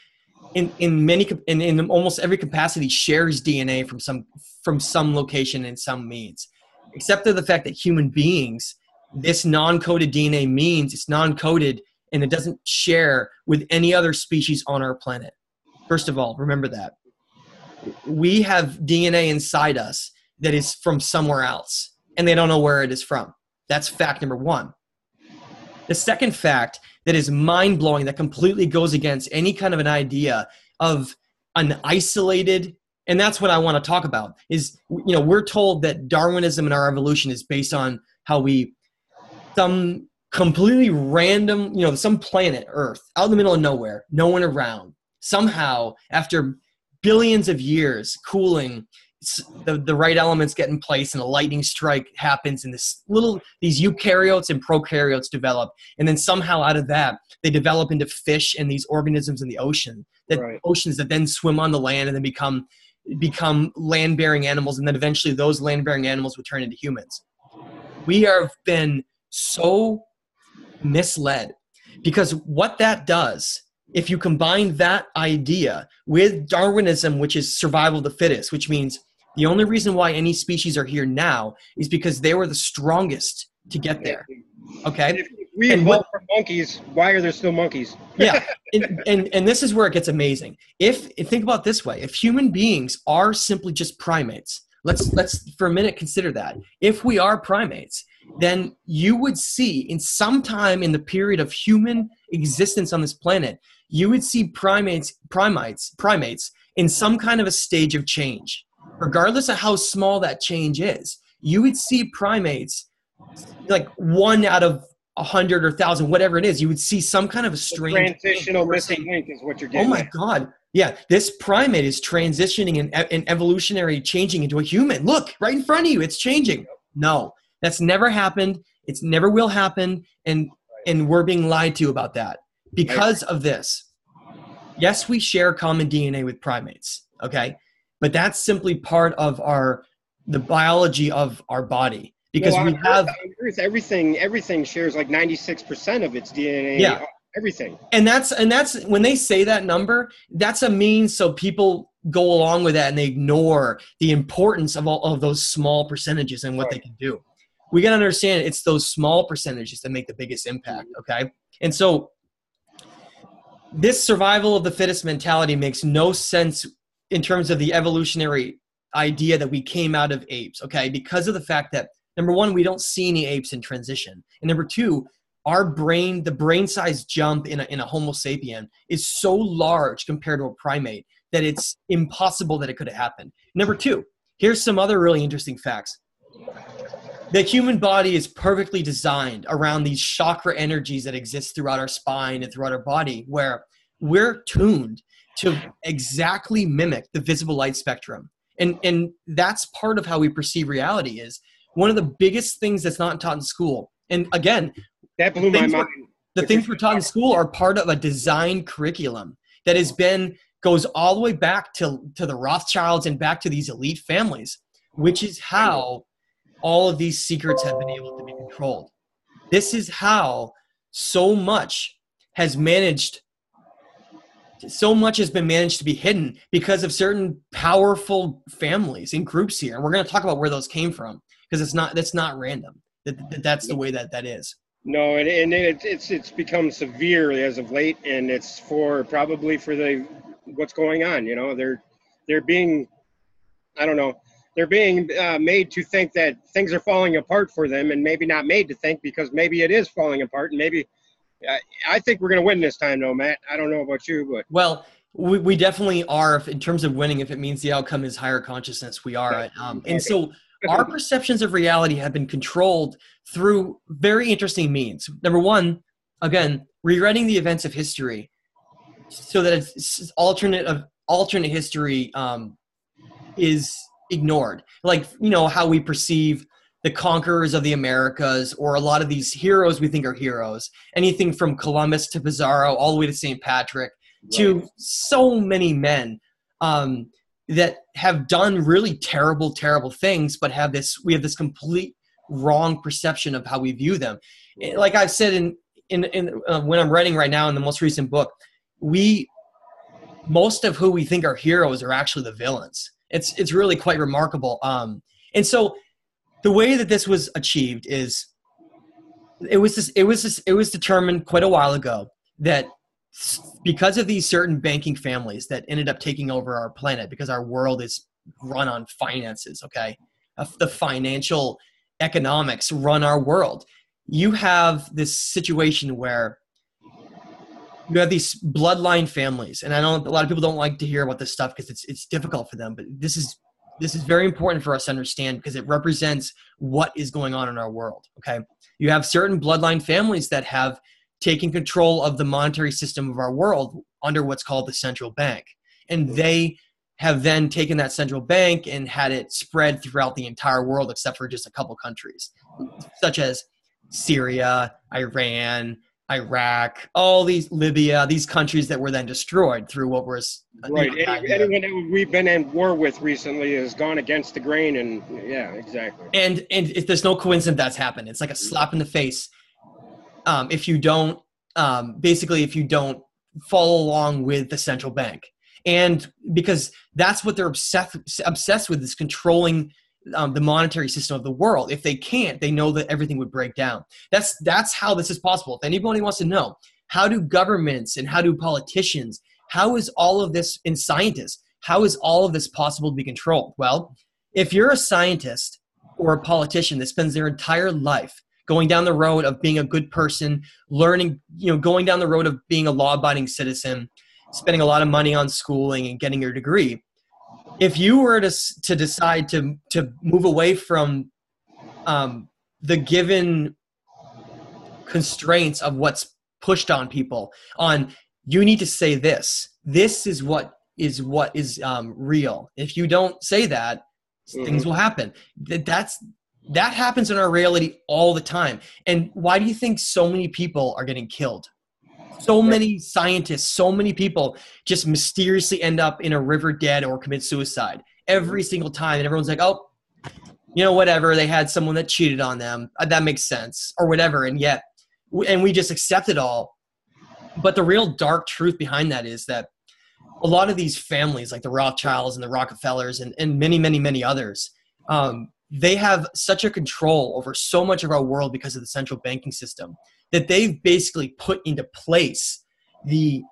in almost every capacity, shares DNA from some location and some means, except for the fact that human beings, this non-coded DNA means it's non-coded and it doesn't share with any other species on our planet. First of all, remember that. We have DNA inside us that is from somewhere else, and they don't know where it is from. That's fact number one. The second fact that is mind-blowing, that completely goes against any kind of an idea of an isolated, and that's what I want to talk about, is, we're told that Darwinism and our evolution is based on how some completely random, some planet, Earth, out in the middle of nowhere, no one around, somehow, after billions of years cooling, the right elements get in place and a lightning strike happens, and these eukaryotes and prokaryotes develop, and then somehow out of that they develop into fish and these organisms in the ocean, oceans that then swim on the land and then become land-bearing animals, and then eventually those land-bearing animals would turn into humans. We have been so misled, because what that does, if you combine that idea with Darwinism, which is survival of the fittest, which means the only reason why any species are here now is because they were the strongest to get there. Okay? If we evolved from monkeys, why are there still monkeys? Yeah. And this is where it gets amazing. If think about it this way, if human beings are simply just primates, let's for a minute consider that. If we are primates, then you would see in some time in the period of human existence on this planet, you would see primates in some kind of a stage of change. Regardless of how small that change is, you would see primates, like 1 out of 100 or 1,000, whatever it is, you would see some kind of a strange transitional missing link is what you're getting. Oh my God. Yeah, this primate is transitioning and evolutionary changing into a human. Look, right in front of you, it's changing. No, that's never happened. It's never will happen. And we're being lied to about that because of this. Yes, we share common DNA with primates, okay? But that's simply part of the biology of our body. Because on Earth, everything shares like 96% of its DNA. Yeah. Everything. And that's when they say that number, that's a means so people go along with that and they ignore the importance of all of those small percentages and what they can do. We got to understand it's those small percentages that make the biggest impact, okay? And so this survival of the fittest mentality makes no sense in terms of the evolutionary idea that we came out of apes, okay? Because of the fact that, number one, we don't see any apes in transition. And number two, the brain size jump in a Homo sapien is so large compared to a primate that it's impossible that it could have happened. Number two, here's some other really interesting facts. The human body is perfectly designed around these chakra energies that exist throughout our spine and throughout our body, where we're tuned to exactly mimic the visible light spectrum. And that's part of how we perceive reality. Is one of the biggest things that's not taught in school. And again, that blew my mind. The things we're taught in school are part of a design curriculum that goes all the way back to the Rothschilds and back to these elite families, which is how all of these secrets have been able to be controlled. This is how so much has been managed to be hidden because of certain powerful families and groups here. And we're going to talk about where those came from, because that's not random. That's the way that is. No, and it's become severe as of late, and it's probably for what's going on. You know, they're being, I don't know, they're being made to think that things are falling apart for them, and maybe not made to think, because maybe it is falling apart, and maybe I think we're going to win this time, though, Matt. I don't know about you, but well, we definitely are in terms of winning. If it means the outcome is higher consciousness, we are. And so our perceptions of reality have been controlled through very interesting means. Number one, again, rewriting the events of history so that it's alternate history is ignored. Like, you know, how we perceive the conquerors of the Americas, or a lot of these heroes we think are heroes. Anything from Columbus to Pizarro, all the way to St. Patrick, to so many men that have done really terrible, terrible things, but we have this complete wrong perception of how we view them. Like I've said in when I'm writing right now in the most recent book, most of who we think are heroes are actually the villains. It's really quite remarkable. And so the way that this was achieved is it was determined quite a while ago that because of these certain banking families that ended up taking over our planet, because our world is run on finances, okay? The financial economics run our world. You have this situation where you have these bloodline families, and I know a lot of people don't like to hear about this stuff because it's difficult for them, but this is very important for us to understand, because it represents what is going on in our world, okay? You have certain bloodline families that have taken control of the monetary system of our world under what's called the central bank. And they have then taken that central bank and had it spread throughout the entire world, except for just a couple countries, such as Syria, Iran, Iraq, all these, Libya, these countries that were then destroyed through what was right. Anyone that we've been in war with recently has gone against the grain, and yeah, exactly. And there's no coincidence that's happened. It's like a slap in the face if you don't follow along with the central bank. And because that's what they're obsessed with, is controlling the monetary system of the world. If they can't, they know that everything would break down. That's how this is possible. If anybody wants to know, how do governments and how do politicians, how is all of this, and scientists, how is all of this possible to be controlled? Well, if you're a scientist or a politician that spends their entire life going down the road of being a good person, learning, going down the road of being a law-abiding citizen, spending a lot of money on schooling and getting your degree, if you were to decide to move away from the given constraints of what's pushed on people, on you need to say this is what is real. If you don't say that, things will happen. That happens in our reality all the time. And why do you think so many people are getting killed? So many scientists, so many people just mysteriously end up in a river dead or commit suicide every single time. And everyone's like, oh, whatever. They had someone that cheated on them. That makes sense, or whatever. And we just accept it all. But the real dark truth behind that is that a lot of these families, like the Rothschilds and the Rockefellers and many, many, many others, they have such a control over so much of our world because of the central banking system that they've basically put into place the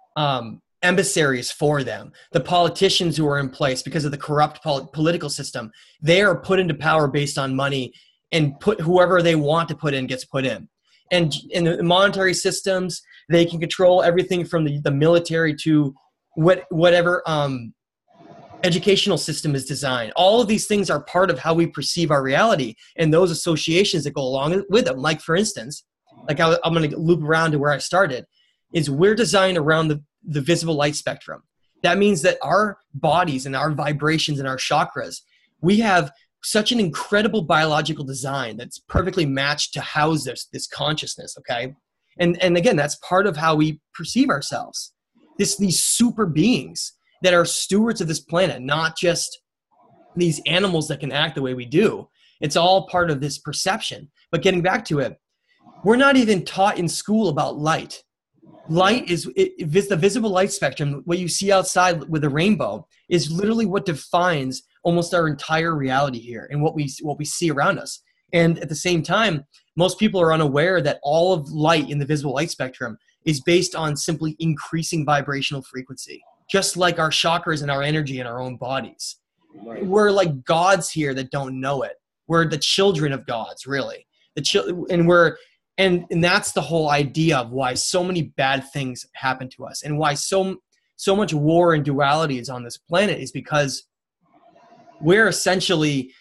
emissaries for them. The politicians who are in place because of the corrupt political system, they are put into power based on money, and put whoever they want to put in gets put in. And in the monetary systems, they can control everything from the military to whatever educational system is designed. All of these things are part of how we perceive our reality, and those associations that go along with them. Like, for instance, I'm going to loop around to where I started, is we're designed around the visible light spectrum. That means that our bodies and our vibrations and our chakras, we have such an incredible biological design that's perfectly matched to house this consciousness, okay? And again, that's part of how we perceive ourselves. These super beings that are stewards of this planet, not just these animals that can act the way we do. It's all part of this perception. But getting back to it, we're not even taught in school about light. Light is the visible light spectrum. What you see outside with a rainbow is literally what defines almost our entire reality here and what we see around us. And at the same time, most people are unaware that all of light in the visible light spectrum is based on simply increasing vibrational frequency, just like our chakras and our energy in our own bodies. Right. We're like gods here that don't know it. We're the children of gods, really. And that's the whole idea of why so many bad things happen to us and why so much war and duality is on this planet is because we're essentially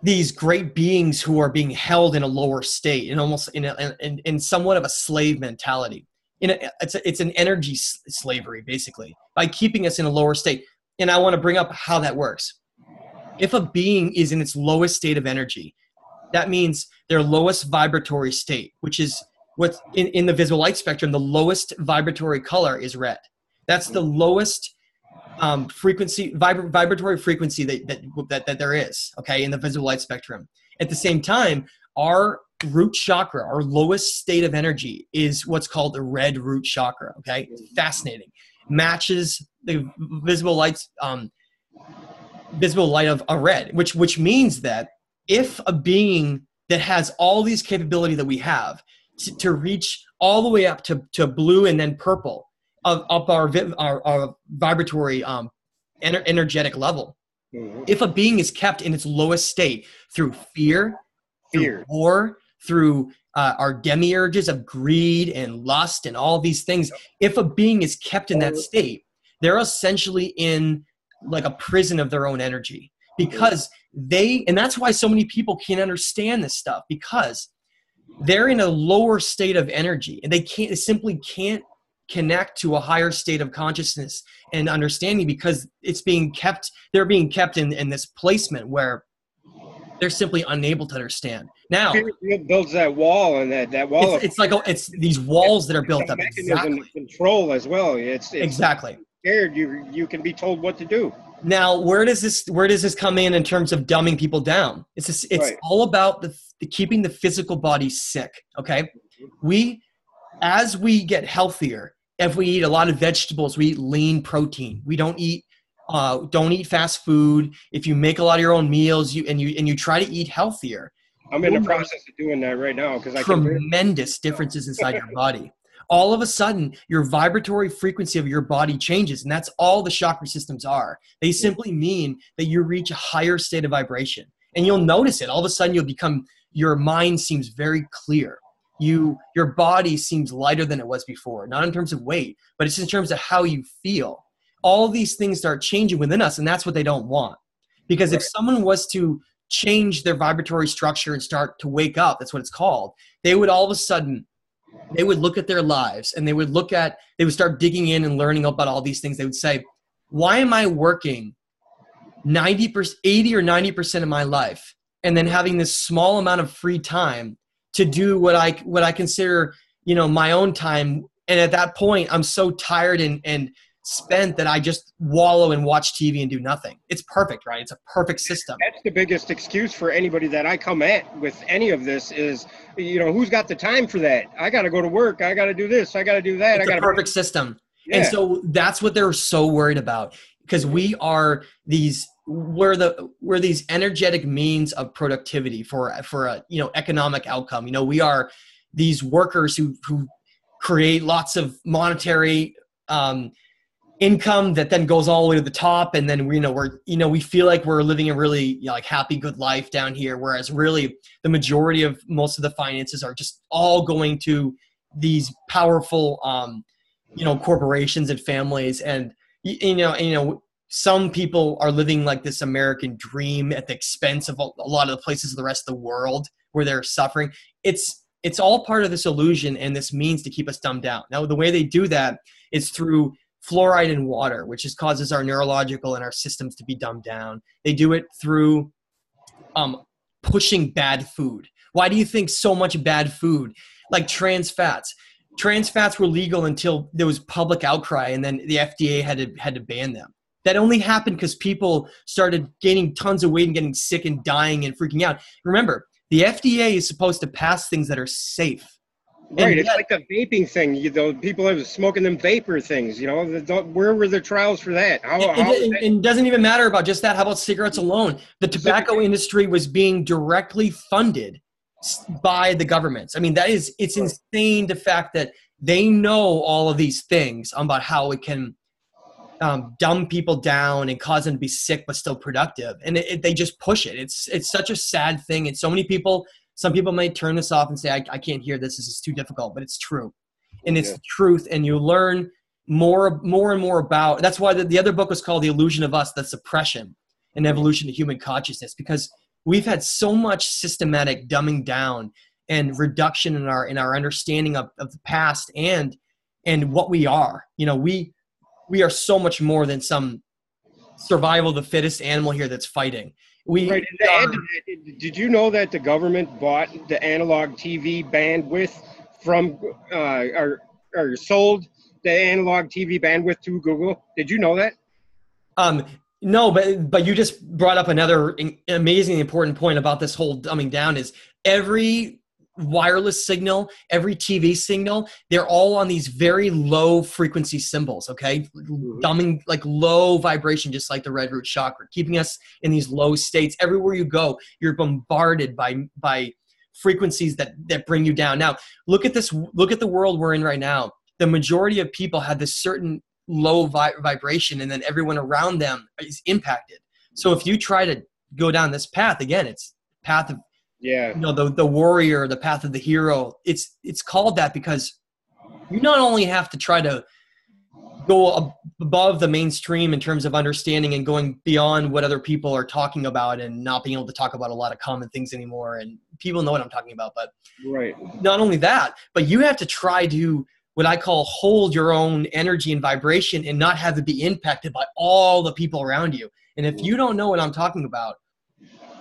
these great beings who are being held in a lower state and almost in somewhat of a slave mentality. It's an energy slavery, basically, by keeping us in a lower state. And I want to bring up how that works. If a being is in its lowest state of energy, that means their lowest vibratory state, which is what's in the visible light spectrum, the lowest vibratory color is red. That's the lowest vibratory frequency that there is, okay, in the visible light spectrum. At the same time, our root chakra, our lowest state of energy, is what's called the red root chakra, okay? It's fascinating. Matches the visible light of a red, which means that if a being that has all these capability that we have to reach all the way up to blue and then purple up our vibratory energetic level, if a being is kept in its lowest state through fear, through war, through our demiurges of greed and lust and all these things, if a being is kept in that state, they're essentially in like a prison of their own energy. Because and that's why so many people can't understand this stuff, because they're in a lower state of energy and they simply can't connect to a higher state of consciousness and understanding, because they're being kept in this placement where they're simply unable to understand. Now, it builds that wall, and that wall. It's these walls that are built up. Mechanism of control as well. It's exactly. Scared, you can be told what to do. Now, where does this come in terms of dumbing people down? It's right. All about the keeping the physical body sick. Okay, as we get healthier, if we eat a lot of vegetables, we eat lean protein. We don't eat fast food. If you make a lot of your own meals, you try to eat healthier. I'm in the process of doing that right now because tremendous differences inside your body. All of a sudden, your vibratory frequency of your body changes, and that's all the chakra systems are. They simply mean that you reach a higher state of vibration, and you'll notice it. All of a sudden, your mind seems very clear. Your body seems lighter than it was before, not in terms of weight, but it's in terms of how you feel. All these things start changing within us, and that's what they don't want. Because if someone was to change their vibratory structure and start to wake up, that's what it's called, they would all of a sudden, they would look at their lives and they would start digging in and learning about all these things. They would say, why am I working 80 or 90% of my life and then having this small amount of free time to do what I consider, my own time? And at that point, I'm so tired and spent that I just wallow and watch TV and do nothing. It's perfect, right? It's a perfect system. That's the biggest excuse for anybody that I come at with any of this is, who's got the time for that? I got to go to work. I got to do this. I got to do that. It's a perfect system. Yeah. And so that's what they're so worried about, because we're these energetic means of productivity for a economic outcome. We are these workers who create lots of monetary income that then goes all the way to the top, and then we feel like we're living a really happy, good life down here, whereas really the majority of most of the finances are just all going to these powerful corporations and families, and some people are living like this American dream at the expense of a lot of the places of the rest of the world where they're suffering. It's all part of this illusion and this means to keep us dumbed down. Now, the way they do that is through fluoride in water, which causes our neurological and our systems to be dumbed down. They do it through pushing bad food. Why do you think so much bad food, like trans fats? Trans fats were legal until there was public outcry, and then the FDA had to ban them. That only happened because people started gaining tons of weight and getting sick and dying and freaking out. Remember, the FDA is supposed to pass things that are safe. Right, it's like the vaping thing. People are smoking them vapor things. Where were the trials for that? It doesn't even matter about just that. How about cigarettes alone? The tobacco industry was being directly funded by the governments. I mean, it's insane, the fact that they know all of these things about how it can dumb people down and cause them to be sick but still productive, and they just push it. It's such a sad thing, and so many people. Some people might turn this off and say, I can't hear this. This is too difficult, but it's true. And it's the truth. And you learn more and more about, that's why the other book was called The Illusion of Us, the Suppression and Evolution of Human Consciousness, because we've had so much systematic dumbing down and reduction in our understanding of the past and what we are. We are so much more than some survival of the fittest animal here that's fighting. Right. Did you know that the government bought the analog TV bandwidth from or sold the analog TV bandwidth to Google? Did you know that? No, but you just brought up another amazingly important point about this whole dumbing down. Is every wireless signal, every TV signal, they're all on these very low frequency symbols, okay? Dumbing, like low vibration, just like the red root chakra, keeping us in these low states. Everywhere you go, you're bombarded by frequencies that bring you down. Now, look at the world we're in right now. The majority of people have this certain low vibration, and then everyone around them is impacted. So if you try to go down this path, again, it's path of the warrior, the path of the hero. It's called that because you not only have to try to go above the mainstream in terms of understanding and going beyond what other people are talking about and not being able to talk about a lot of common things anymore. And people know what I'm talking about, but not only that, but you have to try to, what I call, hold your own energy and vibration and not have it be impacted by all the people around you. And if you don't know what I'm talking about,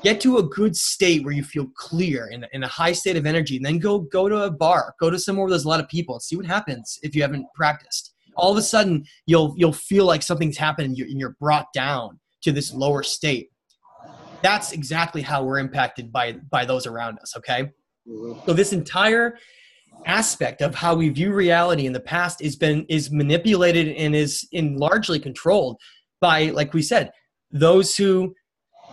get to a good state where you feel clear in a high state of energy, and then go to a bar, go to somewhere where there's a lot of people and see what happens if you haven't practiced. All of a sudden, you'll feel like something's happened and you're brought down to this lower state. That's exactly how we're impacted by those around us, okay? So this entire aspect of how we view reality in the past is manipulated and is largely controlled by, like we said, those who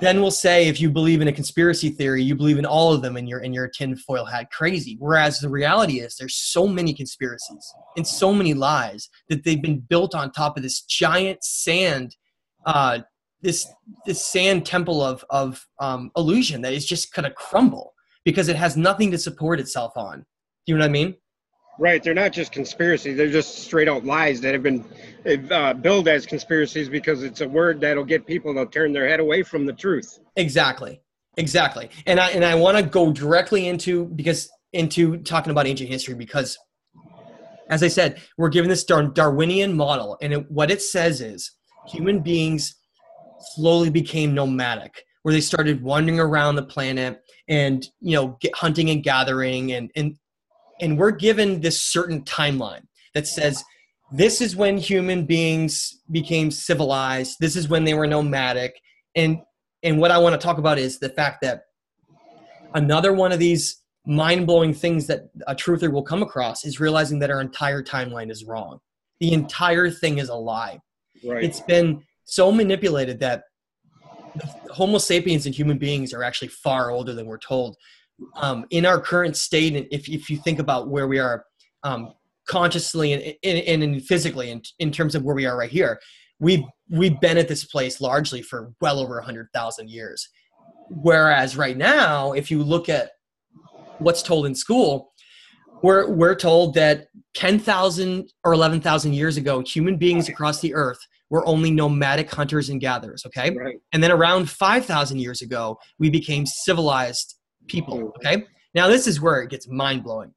then will say, if you believe in a conspiracy theory, you believe in all of them and you're in your tinfoil hat crazy. Whereas the reality is there's so many conspiracies and so many lies that they've been built on top of this giant sand, this sand temple of illusion that is just going to crumble because it has nothing to support itself on. Do you know what I mean? Right. They're not just conspiracies. They're just straight out lies that have been billed as conspiracies because it's a word that'll get people to turn their head away from the truth. Exactly. And I want to go directly into talking about ancient history because, as I said, we're given this Darwinian model, and what it says is human beings slowly became nomadic, where they started wandering around the planet and hunting and gathering and we're given this certain timeline that says this is when human beings became civilized. This is when they were nomadic. And what I want to talk about is the fact that another one of these mind-blowing things that a truther will come across is realizing that our entire timeline is wrong. The entire thing is a lie. Right. It's been so manipulated that Homo sapiens and human beings are actually far older than we're told. In our current state, and if you think about where we are consciously and physically in terms of where we are right here, we've been at this place largely for well over 100,000 years. Whereas right now, if you look at what's told in school, we're told that 10,000 or 11,000 years ago, human beings across the earth were only nomadic hunters and gatherers, okay? Right. And then around 5,000 years ago, we became civilized people, okay? Now this is where it gets mind-blowing.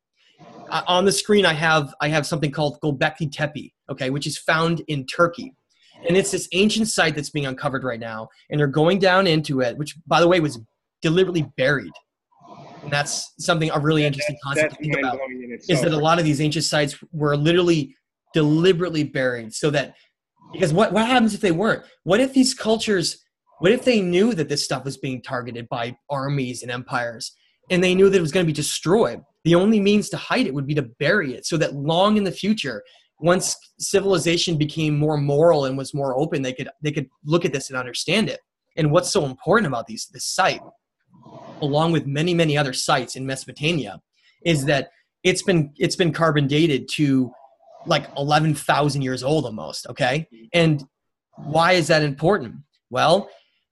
On the screen, I have something called Gobekli Tepe, okay, which is found in Turkey. And it's this ancient site that's being uncovered right now, and they're going down into it, which, by the way, was deliberately buried. And that's something, a really interesting concept to think about, is that a lot of these ancient sites were literally deliberately buried so that Because what happens if they weren't? What if these cultures, what if they knew that this stuff was being targeted by armies and empires, and they knew that it was going to be destroyed? The only means to hide it would be to bury it, so that long in the future, once civilization became more moral and was more open, they could look at this and understand it. And what's so important about this site, along with many, many other sites in Mesopotamia, is that it's been carbon dated to like 11,000 years old almost, okay? And why is that important? Well,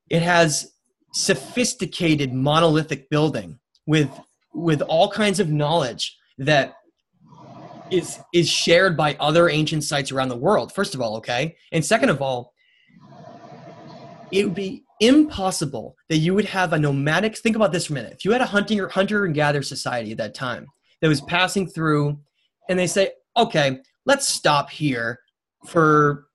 it has sophisticated monolithic building with all kinds of knowledge that is shared by other ancient sites around the world, first of all, okay? And second of all, it would be impossible that you would have a nomadic, think about this for a minute. If you had a hunter and gatherer society at that time that was passing through, and they say, okay, let's stop here for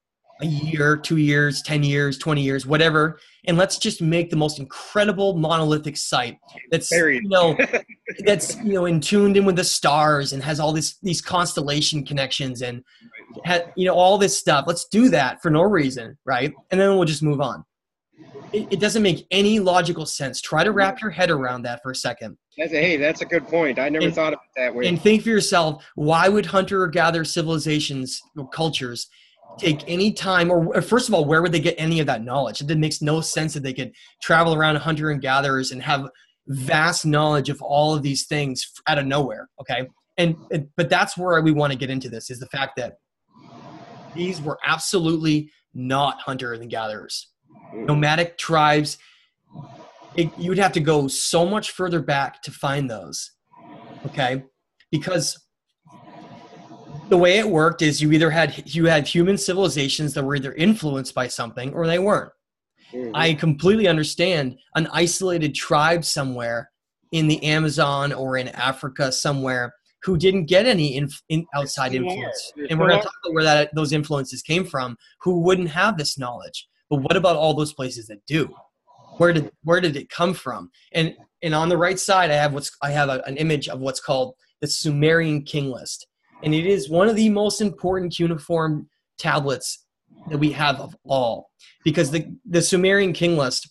a year, 2 years, 10 years, 20 years, whatever, and let's just make the most incredible monolithic site that's that's in tuned in with the stars and has all these constellation connections and all this stuff. Let's do that for no reason, right? And then we'll just move on. It doesn't make any logical sense. Try to wrap your head around that for a second. That's a good point. I never thought of it that way. And think for yourself, why would hunter-gatherer civilizations or cultures take any time, or first of all, where would they get any of that knowledge? It makes no sense that they could travel around hunter and gatherers and have vast knowledge of all of these things out of nowhere, okay? But that's where we want to get into this, is the fact that these were absolutely not hunters and gatherers. Nomadic tribes, you would have to go so much further back to find those, okay? Because the way it worked is you had human civilizations that were either influenced by something or they weren't. I completely understand an isolated tribe somewhere in the Amazon or in Africa somewhere who didn't get any outside influence. And we're going to talk about where those influences came from, who wouldn't have this knowledge. But what about all those places that do? Where did it come from? And on the right side, I have an image of what's called the Sumerian king list. And it is one of the most important cuneiform tablets that we have of all. Because the Sumerian king list,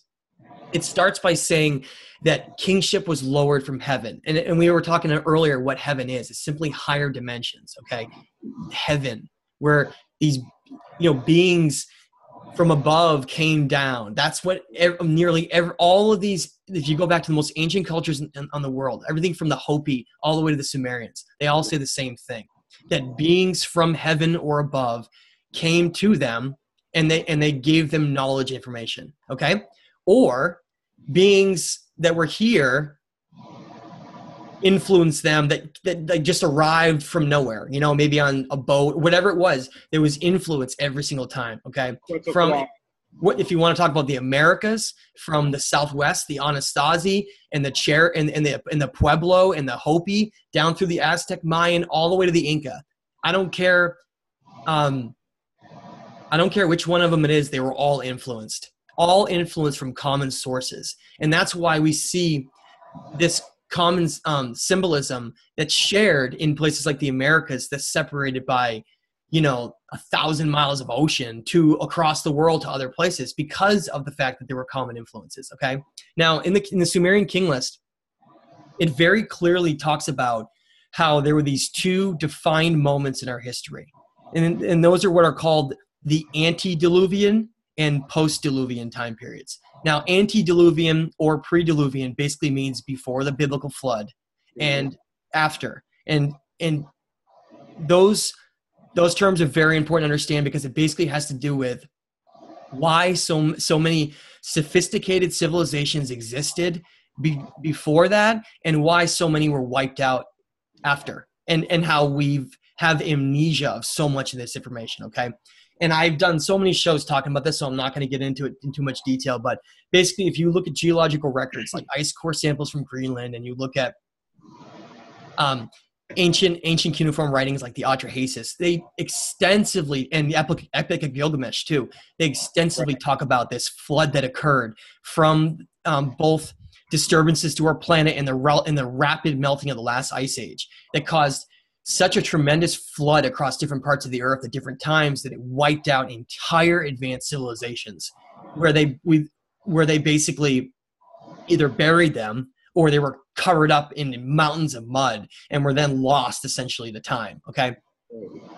it starts by saying that kingship was lowered from heaven. And we were talking earlier what heaven is. It's simply higher dimensions, okay? Heaven, where these beings from above came down. That's what all of these, if you go back to the most ancient cultures on the world, everything from the Hopi all the way to the Sumerians, they all say the same thing, that beings from heaven or above came to them and they gave them knowledge, information, okay? Or beings that were here influenced them that just arrived from nowhere, maybe on a boat, whatever it was. There was influence every single time, okay? If you want to talk about the Americas, from the Southwest, the Anasazi and the Pueblo and the Hopi, down through the Aztec, Mayan, all the way to the Inca. I don't care which one of them it is. They were all influenced from common sources. And that's why we see this common symbolism that's shared in places like the Americas, that's separated by 1,000 miles of ocean to across the world to other places, because of the fact that there were common influences. Okay, now in the Sumerian king list, it very clearly talks about how there were these two defined moments in our history, and those are what are called the antediluvian and post-diluvian time periods. Now, antediluvian or pre-diluvian basically means before the biblical flood and after. And those terms are very important to understand, because it basically has to do with why so many sophisticated civilizations existed before that, and why so many were wiped out after, and how we have amnesia of so much of this information, okay? And I've done so many shows talking about this, so I'm not going to get into it in too much detail. But basically, if you look at geological records like ice core samples from Greenland, and you look at ancient cuneiform writings like the Atrahasis, they extensively, and the Epic of Gilgamesh too, they extensively talk about this flood that occurred from both disturbances to our planet and the rapid melting of the last ice age that caused such a tremendous flood across different parts of the earth at different times that it wiped out entire advanced civilizations where they basically either buried them or they were covered up in mountains of mud and were then lost essentially to time. Okay.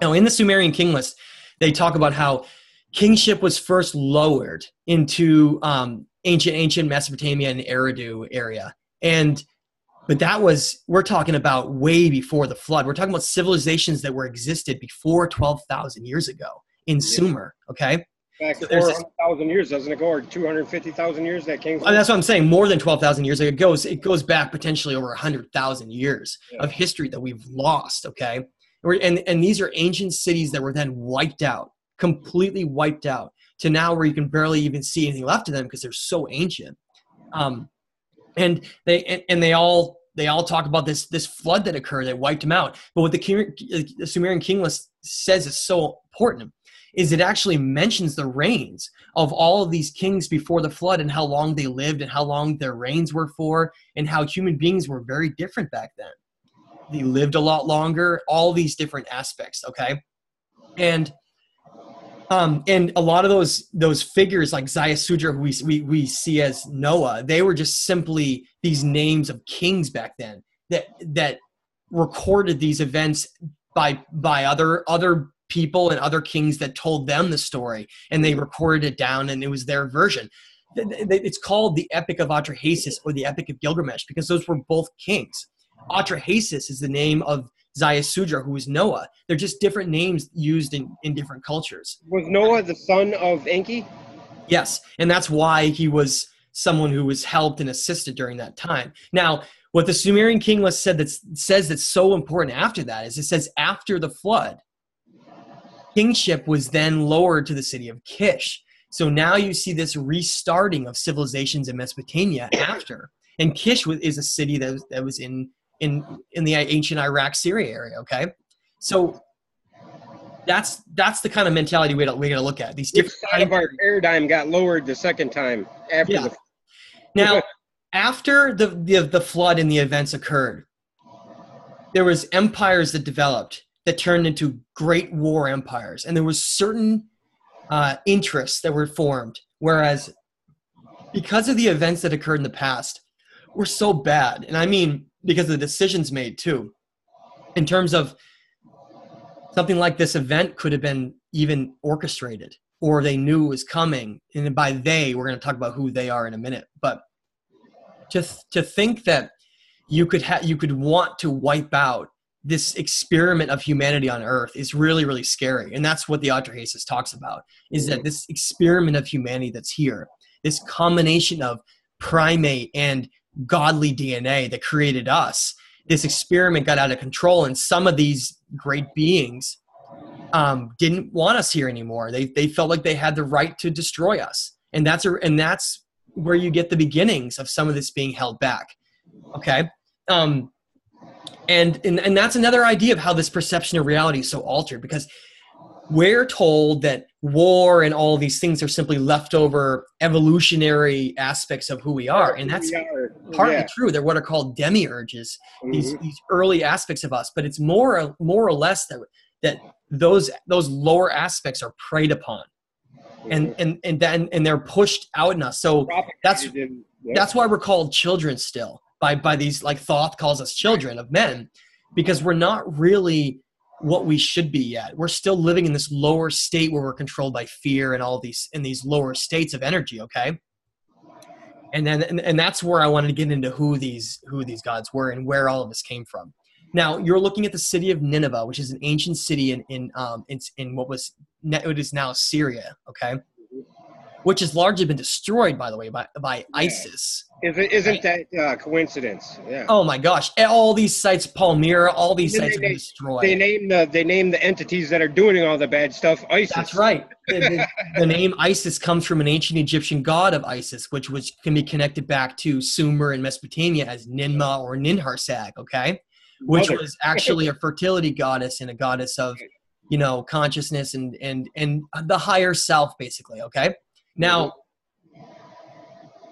Now in the Sumerian king list, they talk about how kingship was first lowered into ancient Mesopotamia and Eridu area. But we're talking about way before the flood. We're talking about civilizations that existed before 12,000 years ago in Sumer, okay? Back 400,000 years, doesn't it go, or 250,000 years that came from? That's what I'm saying, more than 12,000 years. It goes back potentially over 100,000 years of history that we've lost, okay? And these are ancient cities that were then wiped out, completely wiped out, to now where you can barely even see anything left of them because they're so ancient. And they all talk about this flood that occurred that wiped them out. But what the Sumerian king list says is so important is it actually mentions the reigns of all of these kings before the flood and how long they lived and how long their reigns were for and how human beings were very different back then. They lived a lot longer, all these different aspects, okay? And a lot of those figures like Ziusudra, who we see as Noah, they were just simply these names of kings back then that recorded these events by other people and other kings that told them the story, and they recorded it down, and it was their version. It's called the Epic of Atrahasis or the Epic of Gilgamesh because those were both kings. Atrahasis is the name of Ziusudra, who is Noah. They're just different names used in different cultures. Was Noah the son of Enki? Yes, and that's why he was someone who was helped and assisted during that time. Now, what the Sumerian king list says that's so important after that is it says after the flood, kingship was then lowered to the city of Kish. So now you see this restarting of civilizations in Mesopotamia after. And Kish is a city that was in the ancient Iraq, Syria area, okay? So that's the kind of mentality we got to look at. These different side of our paradigm got lowered the second time after Now, after the flood and the events occurred, there was empires that developed that turned into great war empires, and there was certain interests that were formed, whereas because of the events that occurred in the past were so bad, and I mean because of the decisions made too, in terms of something like this event could have been even orchestrated, or they knew it was coming, and by they, we're going to talk about who they are in a minute, but to think that you could want to wipe out this experiment of humanity on Earth is really, really scary. And that's what the Atrahasis talks about, is that this experiment of humanity that's here, this combination of primate and godly DNA that created us, this experiment got out of control, and some of these great beings didn't want us here anymore. They felt like they had the right to destroy us. And that's where you get the beginnings of some of this being held back. Okay? And that's another idea of how this perception of reality is so altered, because we're told that war and all these things are simply leftover evolutionary aspects of who we are. And that's partly true. They're what are called demiurges, these early aspects of us. But it's more or less that those lower aspects are preyed upon. And they're pushed out in us. So that's why we're called children still by these, like Thoth calls us children of men, because we're not really what we should be yet. We're still living in this lower state where we're controlled by fear and all these lower states of energy. Okay. And that's where I wanted to get into who these gods were and where all of this came from. Now you're looking at the city of Nineveh, which is an ancient city in what is now Syria. Okay. Which has largely been destroyed, by the way, by ISIS. Isn't that coincidence? Yeah. Oh my gosh! All these sites, Palmyra, all these sites have been destroyed. They name the entities that are doing all the bad stuff ISIS. That's right. The name Isis comes from an ancient Egyptian god of Isis, which can be connected back to Sumer and Mesopotamia as Ninmah or Ninharsag. Okay, which was actually a fertility goddess and a goddess of, consciousness and the higher self, basically. Okay. Now,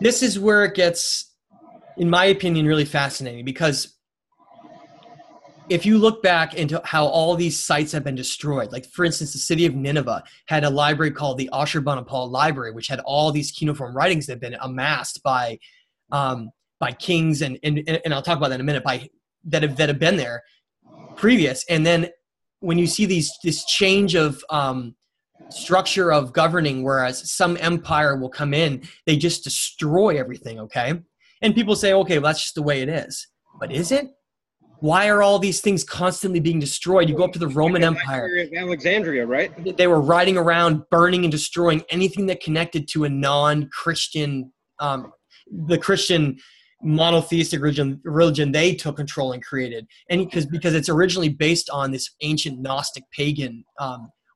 this is where it gets, in my opinion, really fascinating, because if you look back into how all these sites have been destroyed, like for instance, the city of Nineveh had a library called the Ashurbanipal Library, which had all these cuneiform writings that had been amassed by kings, and I'll talk about that in a minute, that have been there previous. And then when you see this change of structure of governing, whereas some empire will come in, they just destroy everything, okay? And people say, okay, well, that's just the way it is. But is it? Why are all these things constantly being destroyed? You go up to the Roman Empire. Alexandria, right? They were riding around, burning and destroying anything that connected to a non-Christian, the Christian monotheistic religion they took control and created. And because it's originally based on this ancient Gnostic pagan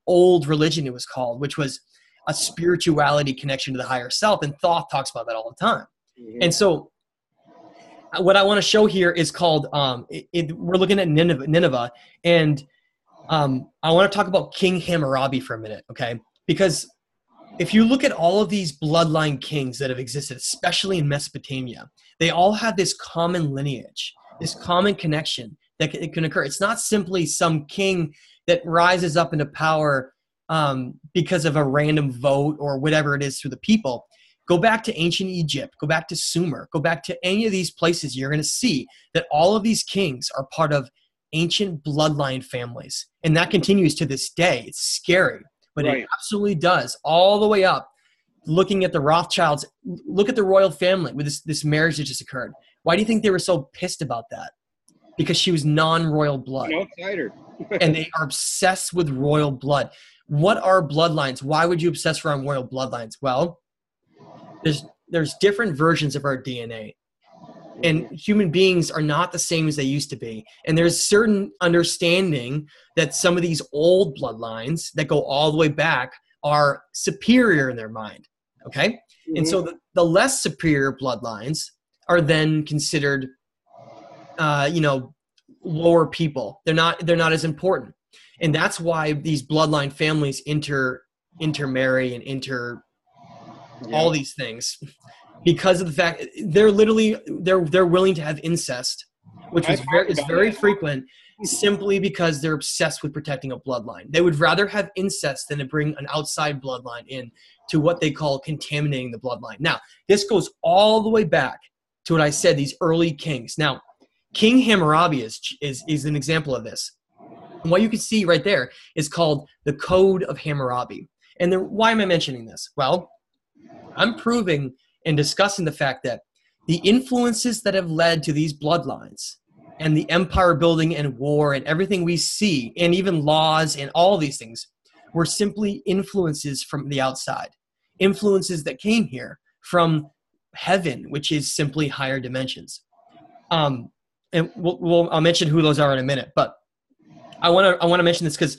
old religion, it was called, which was a spirituality connection to the higher self. And Thoth talks about that all the time. Mm-hmm. And so what I want to show here is called, we're looking at Nineveh, and I want to talk about King Hammurabi for a minute, okay? Because if you look at all of these bloodline kings that have existed, especially in Mesopotamia, they all have this common lineage, this common connection that can occur. It's not simply some king that rises up into power because of a random vote or whatever it is through the people. Go back to ancient Egypt, go back to Sumer, go back to any of these places, you're going to see that all of these kings are part of ancient bloodline families. And that continues to this day. It's scary, but right. It absolutely does, all the way up. Looking at the Rothschilds, look at the royal family with this marriage that just occurred. Why do you think they were so pissed about that? Because she was non-royal blood. An outsider. And they are obsessed with royal blood. What are bloodlines? Why would you obsess around royal bloodlines? Well, there's different versions of our DNA, and human beings are not the same as they used to be. And there's certain understanding that some of these old bloodlines that go all the way back are superior in their mind. Okay. Mm-hmm. And so the less superior bloodlines are then considered, lower people. They're not as important. And that's why these bloodline families intermarry and all these things, because of the fact they're willing to have incest, which is very frequent, simply because they're obsessed with protecting a bloodline. They would rather have incest than to bring an outside bloodline in to what they call contaminating the bloodline. Now, this goes all the way back to what I said, these early kings. Now, King Hammurabi is an example of this. And what you can see right there is called the Code of Hammurabi. And why am I mentioning this? Well, I'm proving and discussing the fact that the influences that have led to these bloodlines and the empire building and war and everything we see, and even laws and all these things, were simply influences from the outside. Influences that came here from heaven, which is simply higher dimensions. And I'll mention who those are in a minute, but I want to mention this because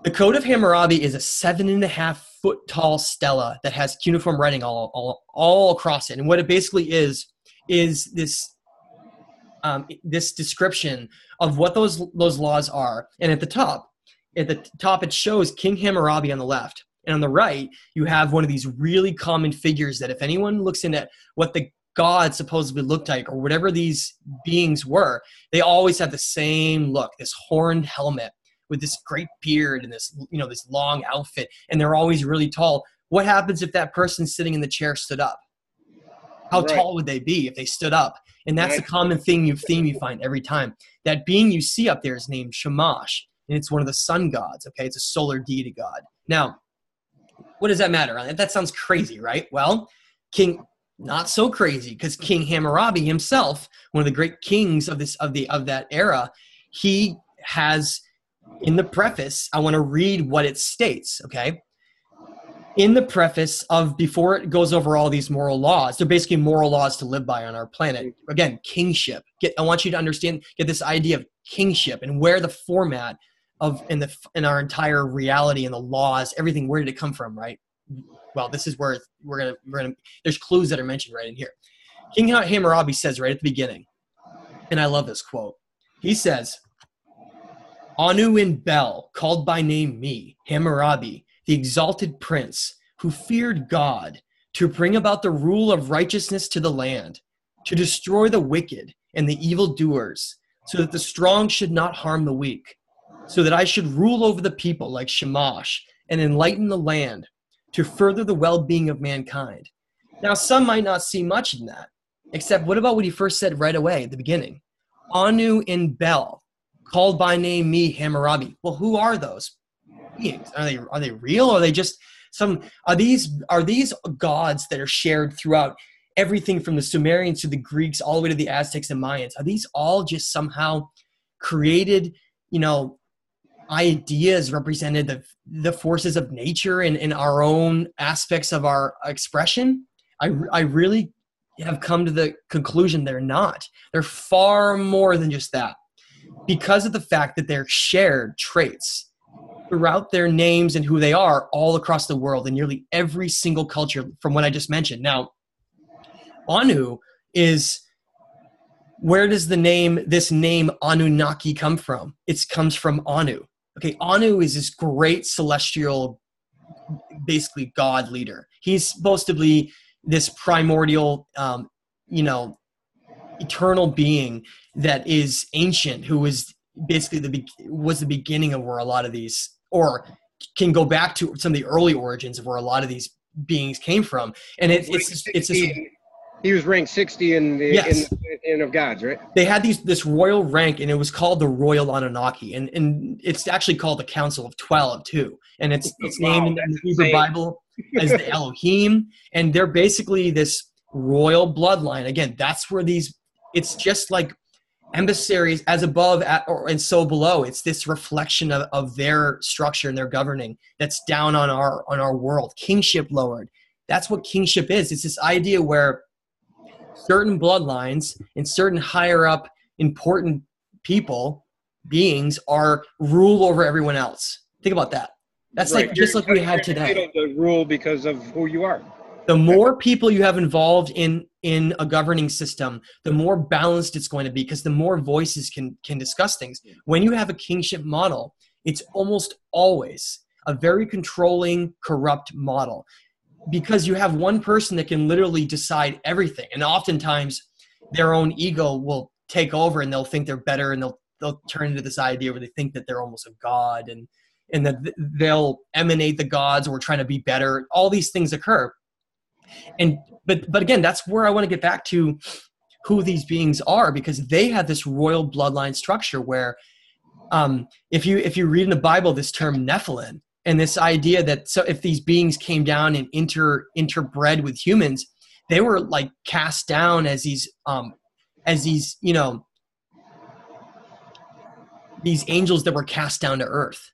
the Code of Hammurabi is a 7.5-foot tall stela that has cuneiform writing all across it. And what it basically is this description of what those laws are. And at the top it shows King Hammurabi on the left. And on the right, you have one of these really common figures that if anyone looks into what the gods supposedly looked like or whatever these beings were, they always have the same look, this horned helmet with this great beard and this long outfit, and they're always really tall. What happens if that person sitting in the chair stood up? How tall would they be if they stood up? And that's the common theme you find every time. That being you see up there is named Shamash, and it's one of the sun gods, okay? It's a solar deity god. Now, what does that matter? That sounds crazy, right? Well, not so crazy, because King Hammurabi himself, one of the great kings of that era, he has, in the preface, I want to read what it states, okay? In the preface before it goes over all these moral laws, they're basically moral laws to live by on our planet. Again, kingship. I want you to get this idea of kingship and where the format in our entire reality and the laws, everything, where did it come from, right? Well, this is where we're gonna there's clues that are mentioned right in here. King Hammurabi says right at the beginning, and I love this quote. He says, Anu in Bel, called by name me, Hammurabi, the exalted prince, who feared God, to bring about the rule of righteousness to the land, to destroy the wicked and the evildoers, so that the strong should not harm the weak, so that I should rule over the people like Shamash and enlighten the land to further the well-being of mankind. Now, some might not see much in that, except what about what he first said right away at the beginning? Anu and Bel, called by name me, Hammurabi. Well, who are those beings? Are they real? Or are they just are these gods that are shared throughout everything from the Sumerians to the Greeks all the way to the Aztecs and Mayans? Are these all just somehow created, ideas represented the forces of nature and in our own aspects of our expression? I really have come to the conclusion they're not. They're far more than just that, because of the fact that they're shared traits throughout their names and who they are all across the world in nearly every single culture from what I just mentioned. Now, Anu is, where does this name Anunnaki come from? It comes from Anu. Okay, Anu is this great celestial, basically God leader. He's supposed to be this primordial, eternal being that is ancient, who is basically was the beginning of where a lot of these, or can go back to some of the early origins of where a lot of these beings came from. And he was ranked 60 in of gods, right? They had this royal rank, and it was called the Royal Anunnaki, and it's actually called the Council of 12 too, and it's named in the Hebrew Bible as the Elohim, and they're basically this royal bloodline. Again, that's where it's just like emissaries as above and so below. It's this reflection of their structure and their governing that's down on our world. Kingship lowered. That's what kingship is. It's this idea where certain bloodlines and certain higher up important beings rule over everyone else. Think about that. That's right. Just like we have today. To rule because of who you are. The more people you have involved in a governing system, the more balanced it's going to be, because the more voices can discuss things. When you have a kingship model, it's almost always a very controlling, corrupt model, because you have one person that can literally decide everything. And oftentimes their own ego will take over, and they'll think they're better, and they'll turn into this idea where they think that they're almost a god, and that they'll emanate the gods, or trying to be better. All these things occur. But again, that's where I want to get back to who these beings are, because they have this royal bloodline structure where if you read in the Bible this term Nephilim, and this idea that so if these beings came down and interbred with humans, they were like cast down as these these angels that were cast down to earth.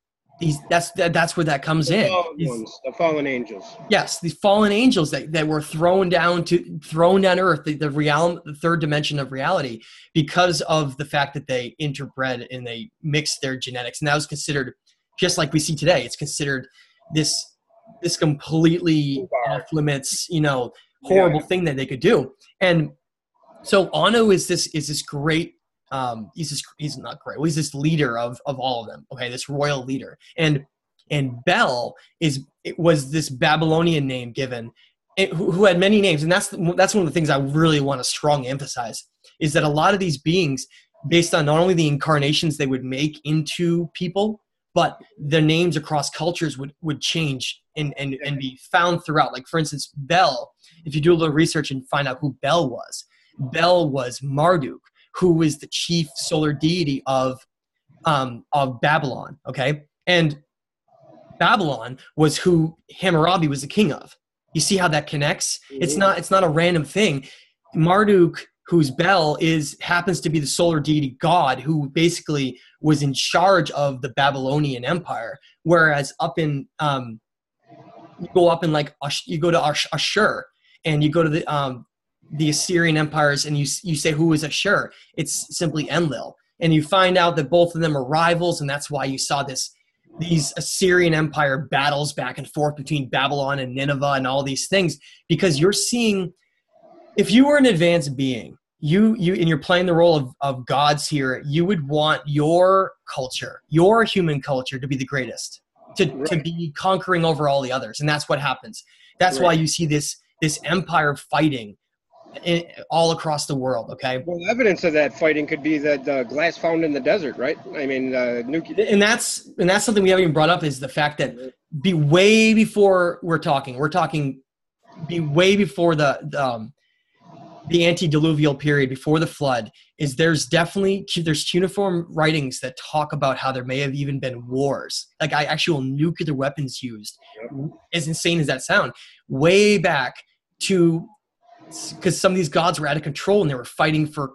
That's where that comes in. The fallen angels. Yes, these fallen angels that were thrown down to earth, the third dimension of reality, because of the fact that they interbred and they mixed their genetics, and that was considered, just like we see today, it's considered this completely off limits, horrible thing that they could do. And so Anu is this great. He's not great. Well, he's this leader of all of them. Okay, this royal leader. And Bel was this Babylonian name given, who had many names. And that's one of the things I really want to strongly emphasize, is that a lot of these beings, based on not only the incarnations they would make into people, but their names across cultures would change and be found throughout. Like, for instance, Bel, if you do a little research and find out who Bel was Marduk, who was the chief solar deity of Babylon, okay? And Babylon was who Hammurabi was the king of. You see how that connects? It's not a random thing. Marduk, whose Bel happens to be the solar deity god, who basically was in charge of the Babylonian Empire. Whereas up in you go to Ashur, and you go to the Assyrian empires, and you say, who is Ashur? It's simply Enlil. And you find out that both of them are rivals, and that's why you saw these Assyrian empire battles back and forth between Babylon and Nineveh and all these things, because you're seeing, if you were an advanced being, and you're playing the role of gods here, you would want your culture, your human culture, to be the greatest, to be conquering over all the others. And that's what happens. That's why you see this empire fighting all across the world. Okay. Well, evidence of that fighting could be the glass found in the desert, right? I mean, nuclear. And that's something we haven't even brought up, is the fact that be way before we're talking be way before the antediluvial period, before the flood, is there's cuneiform writings that talk about how there may have even been wars, like actual nuclear weapons used. Yep. As insane as that sound, way back to, because some of these gods were out of control and they were fighting for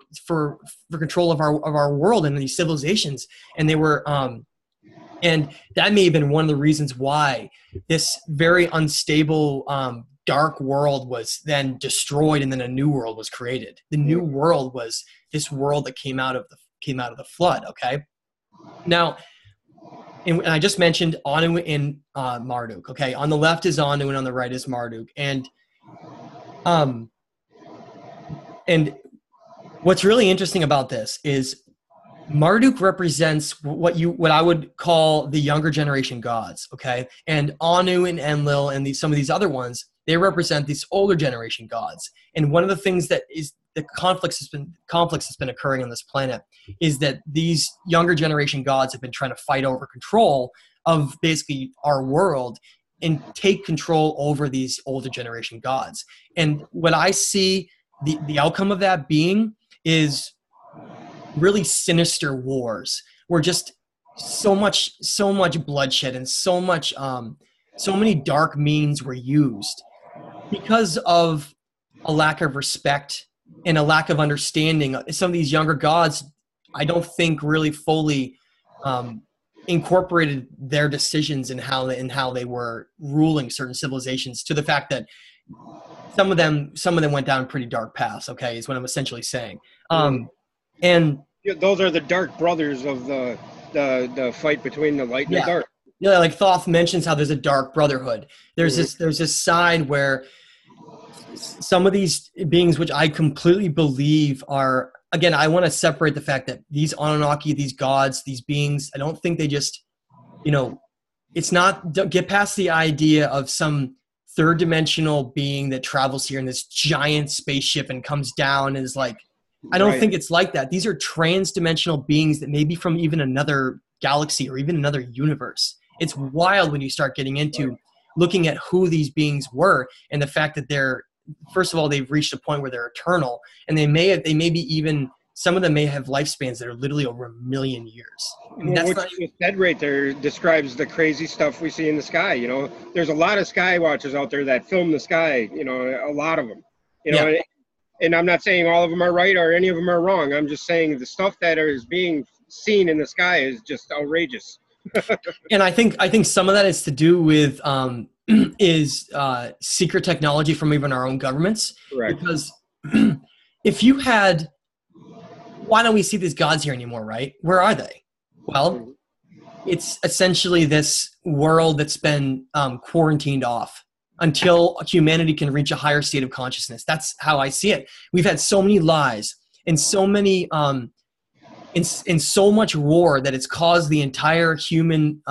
control of our world and these civilizations, and they were and that may have been one of the reasons why this very unstable dark world was then destroyed, and then a new world was created. The new world was this world that came out of the flood. Okay, now, and I just mentioned Anu and Marduk. Okay, on the left is Anu and on the right is Marduk, and what's really interesting about this is Marduk represents what I would call the younger generation gods, okay? And Anu and Enlil and some of these other ones, they represent these older generation gods. And one of the things that is the conflicts that's been occurring on this planet is that these younger generation gods have been trying to fight over control of basically our world and take control over these older generation gods. And what I see the outcome of that being is really sinister wars, where just so much bloodshed and so many dark means were used because of a lack of respect and a lack of understanding. Some of these younger gods, I don't think really fully incorporated their decisions in how they were ruling certain civilizations, to the fact that some of them went down pretty dark paths. Okay, is what I'm essentially saying. And those are the dark brothers of the fight between the light and the dark. Yeah, like Thoth mentions how there's a dark brotherhood. There's this side where some of these beings, which I completely believe are, again, I want to separate the fact that these Anunnaki, these gods, these beings, I don't think they just, it's not, get past the idea of some third dimensional being that travels here in this giant spaceship and comes down and is like, I don't think it's like that. These are trans-dimensional beings that may be from even another galaxy or even another universe. It's wild when you start getting into looking at who these beings were, and the fact that they're, first of all, they've reached a point where they're eternal, and they may be even, some of them may have lifespans that are literally over 1 million years. I mean, what you said right there describes the crazy stuff we see in the sky. There's a lot of sky watchers out there that film the sky, a lot of them, and I'm not saying all of them are right or any of them are wrong. I'm just saying the stuff that is being seen in the sky is just outrageous. And I think some of that is to do with secret technology from even our own governments. Correct. Because if you had, why don't we see these gods here anymore, right? Where are they? Well, it's essentially this world that's been quarantined off until humanity can reach a higher state of consciousness. That's how I see it. We've had so many lies and so many in so much war that it's caused the entire human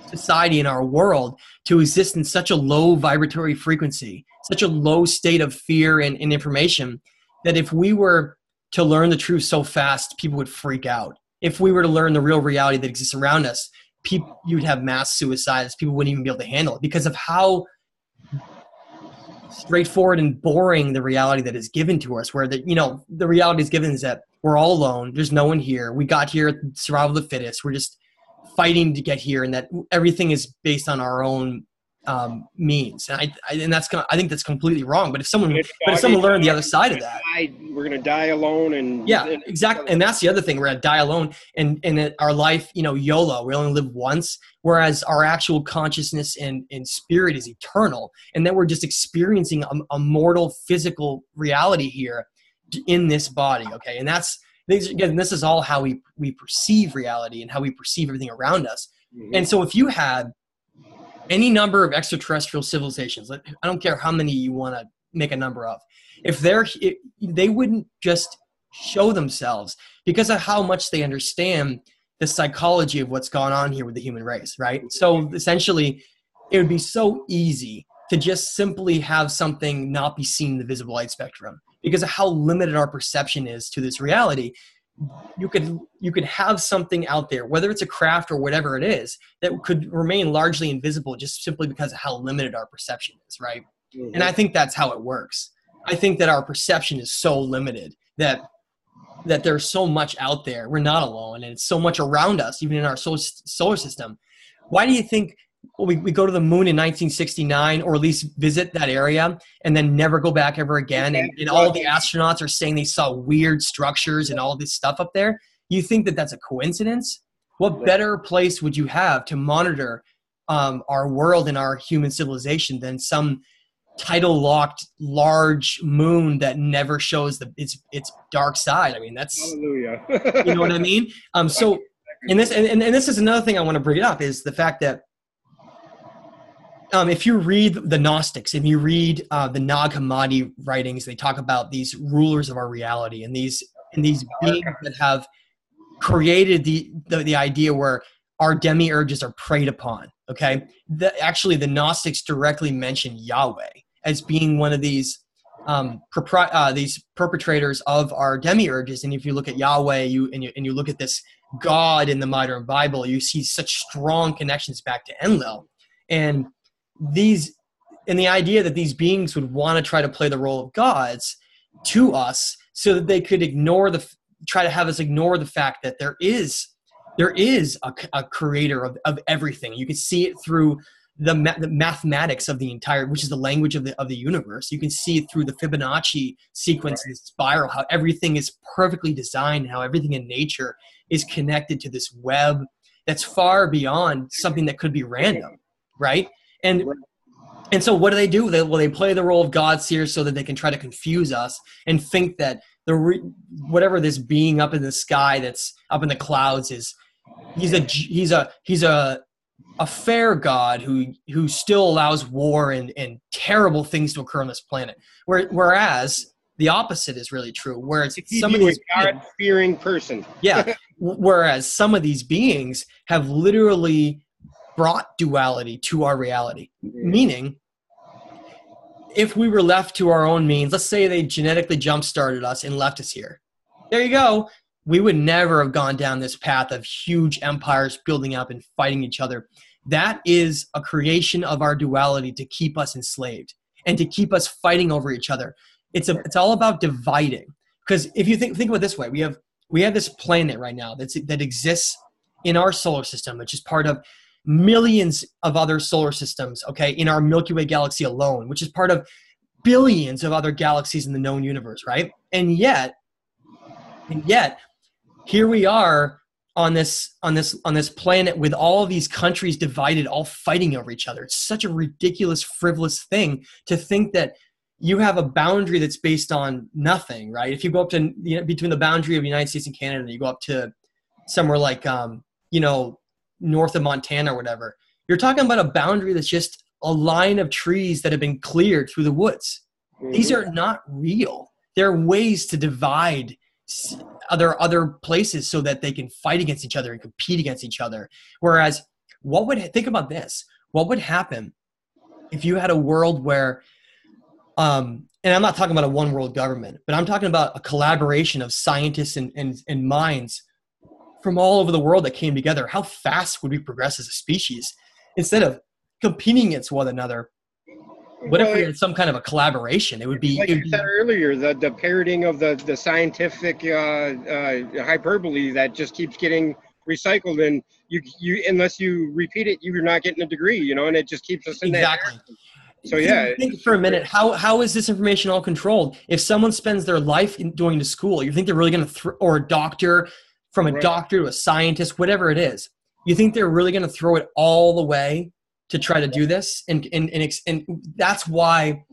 society in our world to exist in such a low vibratory frequency, such a low state of fear and information, that if we were to learn the truth so fast, people would freak out. If we were to learn the real reality that exists around us, you'd have mass suicides. People wouldn't even be able to handle it because of how straightforward and boring the reality that is given to us, where the reality is given is that we're all alone. There's no one here. We got here at survival of the fittest. We're just fighting to get here, and that everything is based on our own means. And I think that's completely wrong. But if someone learned the other side of that, we're gonna die alone. And exactly. And that's the other thing. We're gonna die alone, and our life, YOLO. We only live once. Whereas our actual consciousness and spirit is eternal, and then we're just experiencing a mortal physical reality here in this body. Okay, and this is all how we perceive reality and how we perceive everything around us. Mm-hmm. And so if you had any number of extraterrestrial civilizations, I don't care how many you want to make a number of, if they wouldn't just show themselves because of how much they understand the psychology of what's gone on here with the human race, right? So essentially, it would be so easy to just simply have something not be seen in the visible light spectrum because of how limited our perception is to this reality. You could have something out there, whether it's a craft or whatever it is, that could remain largely invisible just simply because of how limited our perception is, right? Mm-hmm. And I think that's how it works. I think that our perception is so limited that there's so much out there. We're not alone, and it's so much around us, even in our solar system. Why do you think we go to the moon in 1969, or at least visit that area, and then never go back ever again? And all the astronauts are saying they saw weird structures and all this stuff up there. You think that that's a coincidence? What better place would you have to monitor our world and our human civilization than some tidal-locked large moon that never shows its dark side? I mean, that's hallelujah. You know what I mean? So, and this is another thing I want to bring up, is the fact that if you read the Gnostics, if you read the Nag Hammadi writings, they talk about these rulers of our reality and these beings that have created the idea where our demiurges are preyed upon. Okay, actually, the Gnostics directly mention Yahweh as being one of these perpetrators of our demiurges. And if you look at Yahweh, you look at this God in the modern Bible, you see such strong connections back to Enlil, and the idea that these beings would want to try to play the role of gods to us, so that they could try to have us ignore the fact that there is a creator of everything. You can see it through the mathematics of the entire, which is the language of the universe. You can see it through the Fibonacci sequence, right, and spiral, how everything is perfectly designed, how everything in nature is connected to this web that's far beyond something that could be random, right? And so what do? They play the role of gods here so that they can try to confuse us and think that whatever this being up in the sky that's up in the clouds is, he's a fair god who still allows war and terrible things to occur on this planet. Whereas the opposite is really true. Whereas some of these God-fearing person. Yeah. Whereas some of these beings have literally brought duality to our reality. Meaning, if we were left to our own means, let's say they genetically jump-started us and left us here. There you go. We would never have gone down this path of huge empires building up and fighting each other. That is a creation of our duality to keep us enslaved and to keep us fighting over each other. It's all about dividing. Because if you think about it this way, we have this planet right now that exists in our solar system, which is part of millions of other solar systems, okay, in our Milky Way galaxy alone, which is part of billions of other galaxies in the known universe, right? And yet, here we are on this planet with all these countries divided, all fighting over each other. It's such a ridiculous, frivolous thing to think that you have a boundary that's based on nothing, right? If you go up to, between the boundary of the United States and Canada, you go up to somewhere like, north of Montana or whatever, you're talking about a boundary that's just a line of trees that have been cleared through the woods. Mm-hmm. These are not real. There are ways to divide other places so that they can fight against each other and compete against each other. Whereas, think about this. What would happen if you had a world where, and I'm not talking about a one world government, but I'm talking about a collaboration of scientists and minds from all over the world that came together? How fast would we progress as a species instead of competing against one another? What if we had some kind of a collaboration? It would be, like you said earlier, the parroting of the scientific hyperbole that just keeps getting recycled, and you unless you repeat it, you're not getting a degree, and it just keeps us in exactly. That. So yeah. Think for a minute, how is this information all controlled? If someone spends their life going to school, you think they're really going to or a doctor, from a doctor to a scientist, whatever it is, you think they're really going to throw it all the way to try to do this? And that's why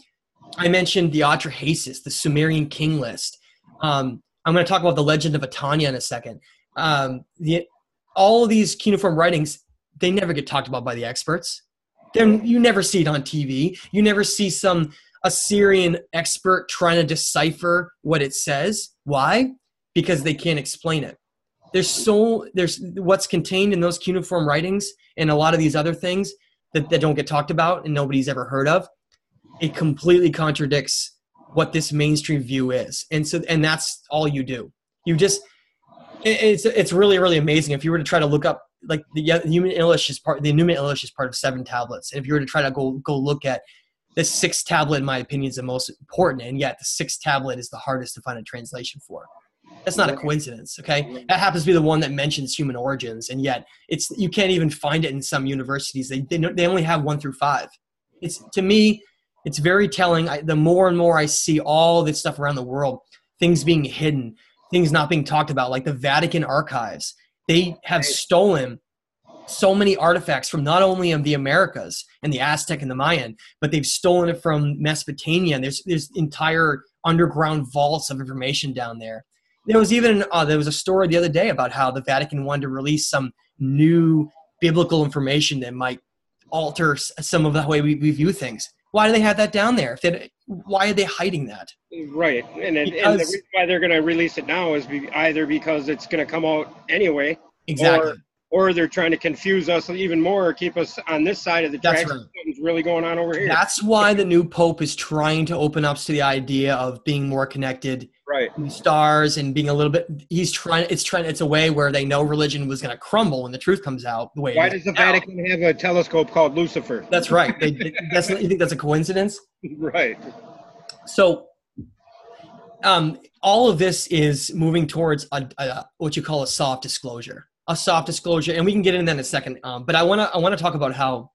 I mentioned the Atrahasis, the Sumerian king list. I'm going to talk about the Legend of Catania in a second. All of these cuneiform writings, they never get talked about by the experts. You never see it on TV. You never see some Assyrian expert trying to decipher what it says. Why? Because they can't explain it. There's what's contained in those cuneiform writings and a lot of these other things that don't get talked about and nobody's ever heard of. it completely contradicts what this mainstream view is. And that's all you do. You just, it's really, really amazing. If you were to try to look up, like, the Enuma Elish is part of 7 tablets. And if you were to try to go look at the 6th tablet, in my opinion, is the most important, and yet the 6th tablet is the hardest to find a translation for. That's not a coincidence, okay? That happens to be the one that mentions human origins, and yet you can't even find it in some universities. They only have 1 through 5. To me, it's very telling. The more and more I see all this stuff around the world, things being hidden, things not being talked about, like the Vatican archives. They have stolen so many artifacts from not only of the Americas and the Aztec and the Mayan, but they've stolen it from Mesopotamia. And there's entire underground vaults of information down there. There was even there was a story the other day about how the Vatican wanted to release some new biblical information that might alter some of the way we view things. Why do they have that down there? Why are they hiding that? Right, and the reason why they're going to release it now is either because it's going to come out anyway, exactly, or they're trying to confuse us even more, or keep us on this side of the tracks. Right. Something's really going on over here. That's why the new pope is trying to open up to the idea of being more connected, right, to the stars, and being a little bit. It's a way where they know religion was going to crumble when the truth comes out. The way. Why does the Vatican have a telescope called Lucifer? That's right. You think that's a coincidence? Right. So, all of this is moving towards what you call a soft disclosure. A soft disclosure, and we can get into that in a second. But I want to talk about how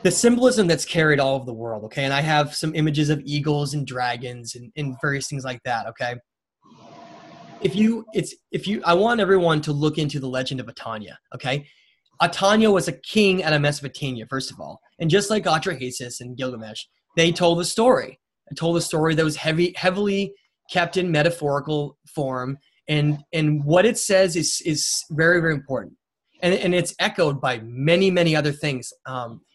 the symbolism that's carried all over the world. Okay, and I have some images of eagles and dragons and various things like that. Okay, I want everyone to look into the legend of Catania. Okay, Catania was a king out of Mesopotamia, first of all, and just like Atrahasis and Gilgamesh, they told a story. They told a story that was heavily kept in metaphorical form. And what it says is very, very important. And it's echoed by many, many other things,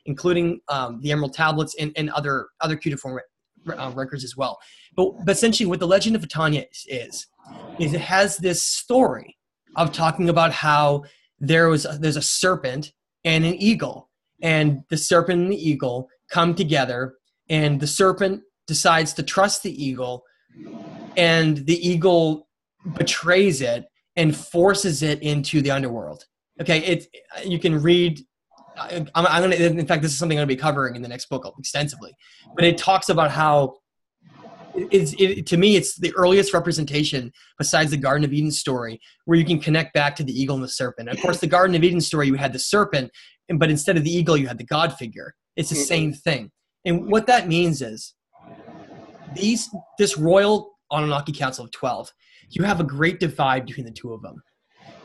including the Emerald Tablets and other cuneiform records as well. But essentially what the Legend of Catania is it has this story of talking about how there's a serpent and an eagle. And the serpent and the eagle come together, and the serpent decides to trust the eagle, and the eagle betrays it and forces it into the underworld. Okay, you can read. I'm gonna. In fact, this is something I'm gonna be covering in the next book extensively. But it talks about how to me, it's the earliest representation besides the Garden of Eden story where you can connect back to the eagle and the serpent. Of course, the Garden of Eden story, you had the serpent, but instead of the eagle, you had the God figure. It's the same thing. And what that means is this royal Anunnaki Council of 12. You have a great divide between the two of them.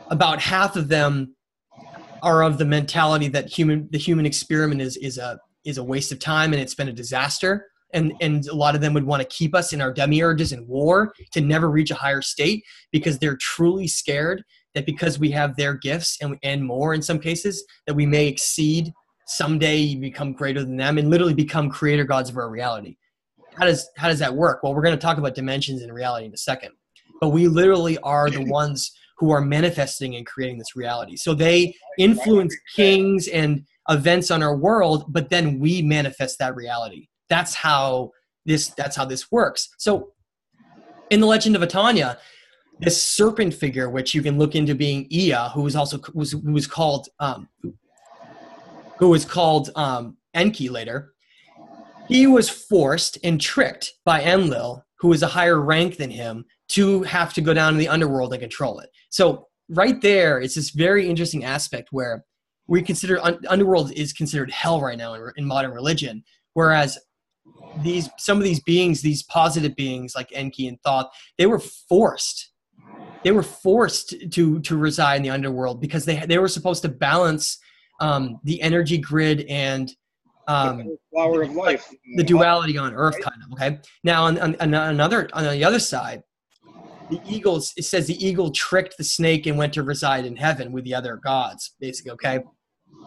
About half of them are of the mentality that the human experiment is a waste of time and it's been a disaster. And a lot of them would want to keep us in our demiurges in war to never reach a higher state because they're truly scared that because we have their gifts and more in some cases that we may exceed someday, become greater than them and literally become creator gods of our reality. How does that work? Well, we're going to talk about dimensions and reality in a second. But we literally are the ones who are manifesting and creating this reality. So they influence kings and events on our world, but then we manifest that reality. That's how this works. So in the Legend of Catania, this serpent figure, which you can look into being Ea, who was called Enki later, he was forced and tricked by Enlil, who was a higher rank than him, to have to go down to the underworld and control it. So right there, it's this very interesting aspect where we consider underworld is considered hell right now in modern religion, whereas some of these beings, these positive beings like Enki and Thoth, they were forced to reside in the underworld because they were supposed to balance the energy grid and flower of life, the duality on Earth, kind of. Okay. Now on the other side, it says the eagle tricked the snake and went to reside in heaven with the other gods, basically. Okay.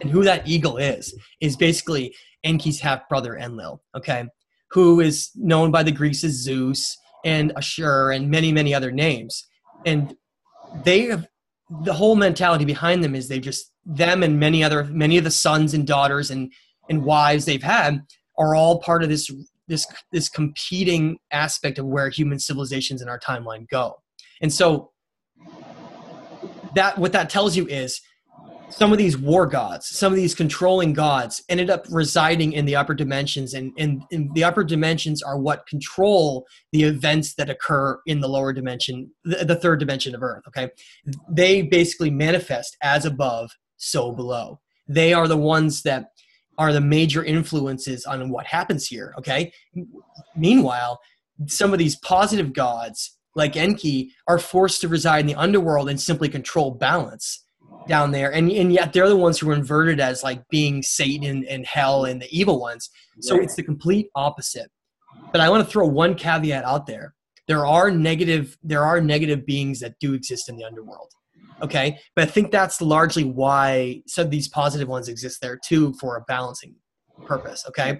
And who that eagle is basically Enki's half brother Enlil. Okay. Who is known by the Greeks as Zeus and Ashur and many, many other names. And the whole mentality behind them is them and many of the sons and daughters and wives they've had are all part of this competing aspect of where human civilizations in our timeline go. And so what that tells you is some of these war gods, some of these controlling gods ended up residing in the upper dimensions, and the upper dimensions are what control the events that occur in the lower dimension, the third dimension of Earth, okay? They basically manifest as above, so below. They are the ones that are the major influences on what happens here, okay? Meanwhile, some of these positive gods, like Enki, are forced to reside in the underworld and simply control balance down there, and yet they're the ones who are inverted as like being Satan and hell and the evil ones. So it's the complete opposite. But I want to throw one caveat out there. There are negative beings that do exist in the underworld. Okay, but I think that's largely why some of these positive ones exist there too, for a balancing purpose. Okay,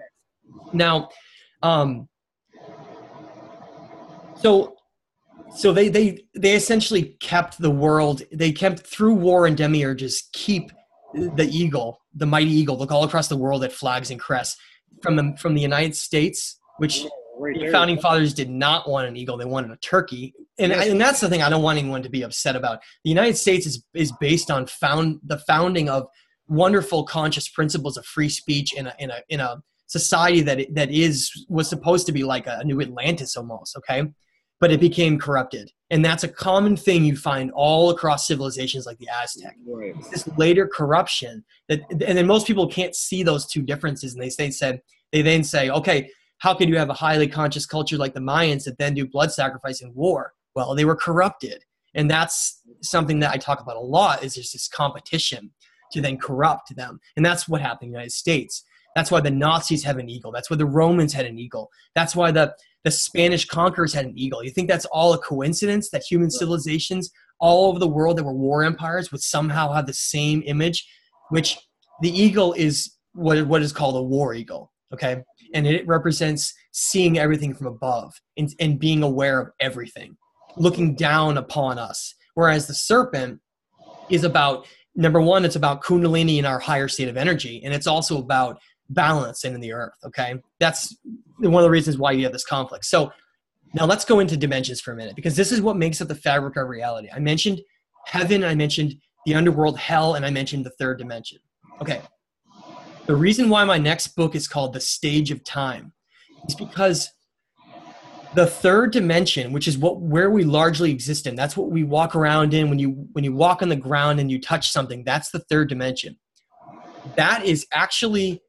now, so they essentially kept the world. They kept, through war and demiurges, keep the eagle, the mighty eagle, look all across the world at flags and crests from the United States, which the founding fathers did not want an eagle. They wanted a turkey. And that's the thing I don't want anyone to be upset about. The United States is based on the founding of wonderful conscious principles of free speech in a society that was supposed to be like a new Atlantis almost, okay? But it became corrupted. And that's a common thing you find all across civilizations like the Aztec. Right. It's this later corruption and then most people can't see those two differences, and they then say, okay, how could you have a highly conscious culture like the Mayans that then do blood sacrifice and war? Well, they were corrupted. And that's something that I talk about a lot, is there's this competition to then corrupt them. And that's what happened in the United States. That's why the Nazis have an eagle. That's why the Romans had an eagle. That's why the Spanish conquerors had an eagle. You think that's all a coincidence that human civilizations all over the world that were war empires would somehow have the same image, which the eagle is what is called a war eagle, okay? And it represents seeing everything from above and being aware of everything, looking down upon us. Whereas the serpent is about, number one, it's about Kundalini and our higher state of energy. And it's also about balance in the earth, okay? That's one of the reasons why you have this conflict. So now let's go into dimensions for a minute, because this is what makes up the fabric of reality. I mentioned heaven, I mentioned the underworld, hell, and I mentioned the third dimension. Okay. The reason why my next book is called The Stage of Time is because the third dimension, which is where we largely exist in, that's what we walk around in. When you walk on the ground and you touch something, that's the third dimension. That is actually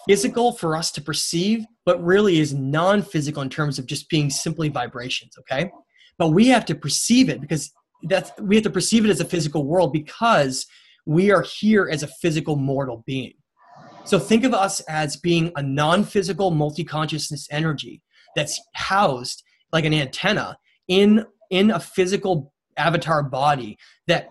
physical for us to perceive, but really is non-physical in terms of just being simply vibrations, okay? But we have to perceive it because we have to perceive it as a physical world because we are here as a physical mortal being. So think of us as being a non-physical multi-consciousness energy that's housed like an antenna in a physical avatar body, that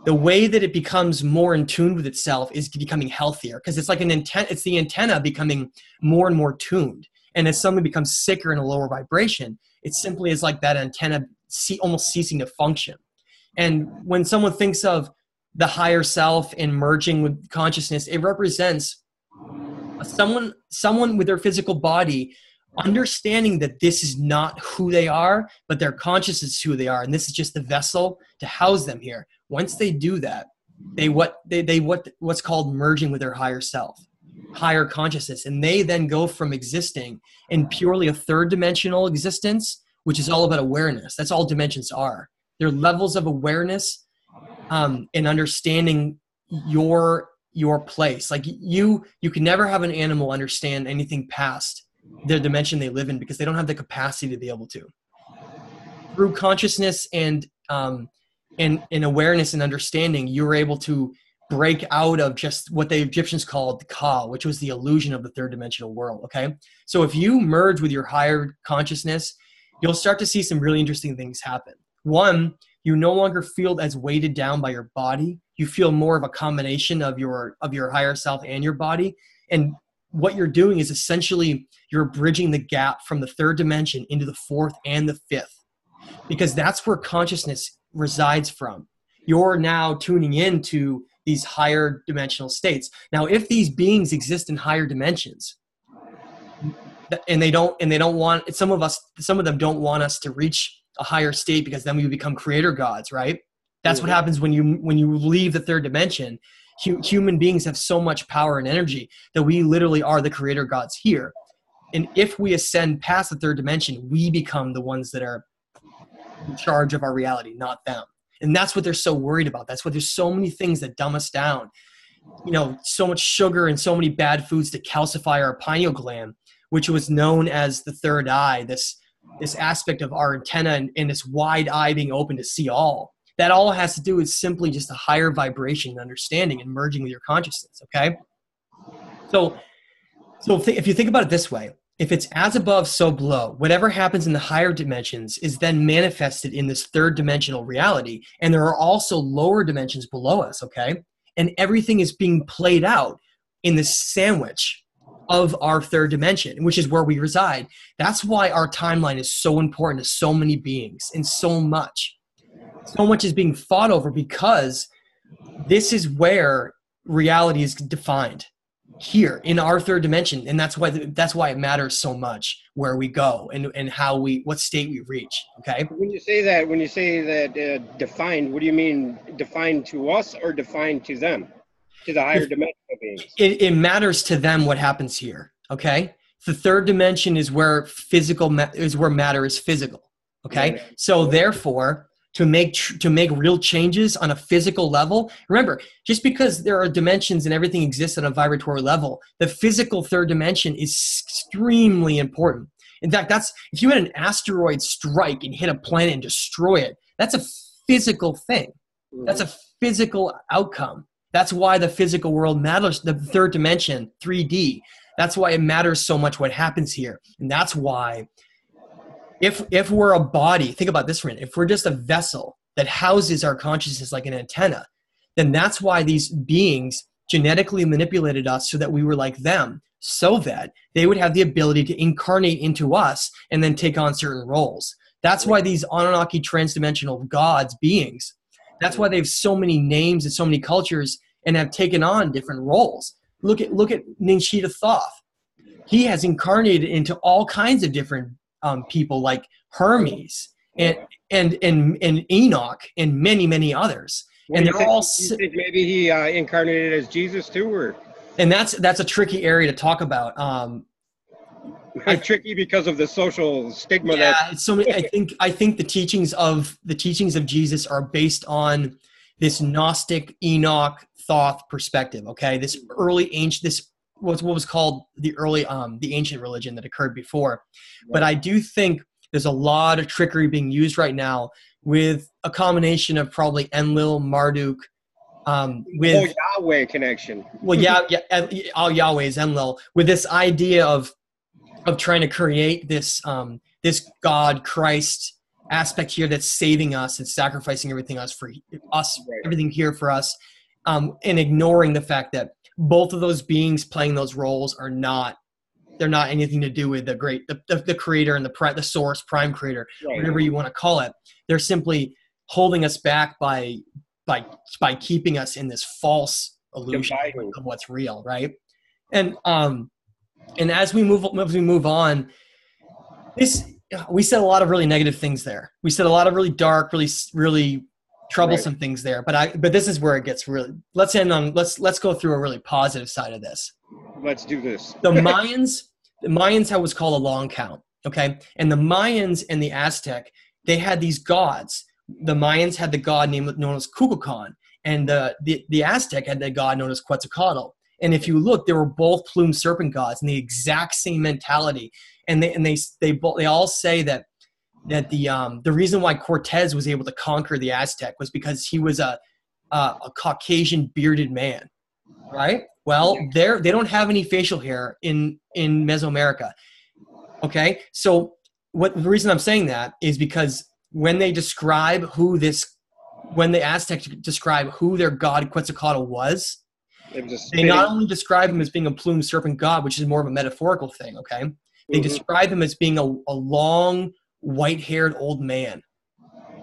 the way that it becomes more in tune with itself is becoming healthier, because it's like it's the antenna becoming more and more tuned. And as something becomes sicker and a lower vibration, it simply is like that antenna almost ceasing to function. And when someone thinks of the higher self and merging with consciousness, it represents someone with their physical body understanding that this is not who they are, but their consciousness is who they are, and this is just the vessel to house them here. Once they do that, what's called merging with their higher self, higher consciousness, and they then go from existing in purely a third dimensional existence, which is all about awareness. That's all dimensions are. They're levels of awareness and understanding your place. Like you can never have an animal understand anything past the dimension they live in because they don't have the capacity to be able to. Through consciousness and awareness and understanding, you're able to break out of just what the Egyptians called the Ka, which was the illusion of the third dimensional world, okay? So if you merge with your higher consciousness, you'll start to see some really interesting things happen. One, you no longer feel as weighted down by your body. You feel more of a combination of your higher self and your body. And what you're doing is essentially you're bridging the gap from the third dimension into the fourth and the fifth, because that's where consciousness resides from. You're now tuning into these higher dimensional states. Now, if these beings exist in higher dimensions, and they don't want, some of them don't want us to reach a higher state, because then we become creator gods, right? That's what happens when you leave the third dimension. Human beings have so much power and energy that we literally are the creator gods here. And if we ascend past the third dimension, we become the ones that are in charge of our reality, not them. And that's what they're so worried about. That's why there's so many things that dumb us down. You know, so much sugar and so many bad foods to calcify our pineal gland, which was known as the third eye, this aspect of our antenna and this wide eye being open to see all. That all has to do with simply just a higher vibration and understanding and merging with your consciousness, okay? So if you think about it this way, if it's as above, so below, whatever happens in the higher dimensions is then manifested in this third dimensional reality. And there are also lower dimensions below us, okay? And everything is being played out in this sandwich of our third dimension, which is where we reside. That's why our timeline is so important to so many beings and so much. So much is being fought over, because this is where reality is defined, here in our third dimension. And that's why it matters so much where we go and what state we reach. Okay. When you say that defined, what do you mean, defined to us or defined to them, to the higher dimensional beings? It matters to them what happens here. Okay. The third dimension is where matter is physical. Okay. Yeah. So therefore, to make real changes on a physical level. Remember, just because there are dimensions and everything exists on a vibratory level, the physical third dimension is extremely important. In fact, if you had an asteroid strike and hit a planet and destroy it, that's a physical thing. That's a physical outcome. That's why the physical world matters, the third dimension, 3D. That's why it matters so much what happens here. And that's why if we're a body, think about this for a minute, if we're just a vessel that houses our consciousness like an antenna, then that's why these beings genetically manipulated us so that we were like them, so that they would have the ability to incarnate into us and then take on certain roles. That's why these Anunnaki transdimensional gods, beings, that's why they have so many names and so many cultures and have taken on different roles. Look at Ninshita Thoth. He has incarnated into all kinds of different people, like Hermes and Enoch and many others. And they're all. You think maybe he incarnated as Jesus too, or? And that's a tricky area to talk about. Tricky because of the social stigma. Yeah, it's so many. I think the teachings of Jesus are based on this Gnostic Enoch Thoth perspective. Okay, this early ancient what was called the ancient religion that occurred before. Right. But I do think there's a lot of trickery being used right now with a combination of probably Enlil, Marduk, with Yahweh connection. Well, all Yahweh is Enlil, with this idea of trying to create this God Christ aspect here that's saving us and sacrificing everything for us, right. Everything here for us, and ignoring the fact that both of those beings playing those roles they're not anything to do with the creator and the source, prime creator, right. Whatever you want to call it. They're simply holding us back by keeping us in this false illusion of what's real, right? And as we move on, we said a lot of really negative things there. We said a lot of really dark, really troublesome right. things there, but this is where it gets really. Let's go through a really positive side of this. Let's do this. The Mayans had what's called a long count, okay? And the Mayans and the Aztec, they had these gods. The Mayans had the god known as Kukulkan, and the Aztec had the god known as Quetzalcoatl. And if you look, they were both plumed serpent gods and the exact same mentality. And they all say that the reason why Cortez was able to conquer the Aztec was because he was a Caucasian bearded man, right? Well, they don't have any facial hair in Mesoamerica. Okay, so the reason I'm saying that is because when the Aztecs describe who their god Quetzalcoatl was, they not only describe him as being a plumed serpent god, which is more of a metaphorical thing. Okay, they describe him as being a long, white-haired old man.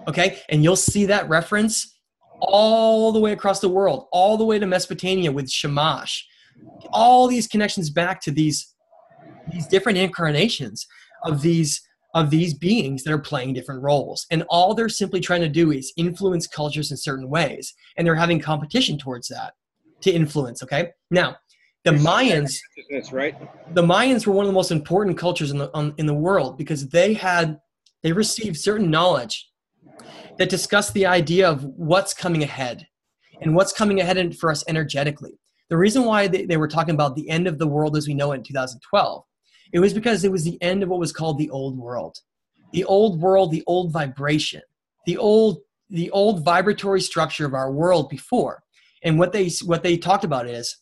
Okay, and you'll see that reference all the way across the world, all the way to Mesopotamia with Shamash. All these connections back to these these different incarnations of these beings that are playing different roles. And all they're simply trying to do is influence cultures in certain ways. And they're having competition towards that to influence, okay? Now, the Mayans, right? The Mayans were one of the most important cultures in the world because they received certain knowledge that discussed the idea of what's coming ahead and what's coming ahead for us energetically. The reason why they were talking about the end of the world as we know it in 2012, it was because it was the end of what was called the old world. The old world, the old vibration, the old vibratory structure of our world before. And what they talked about is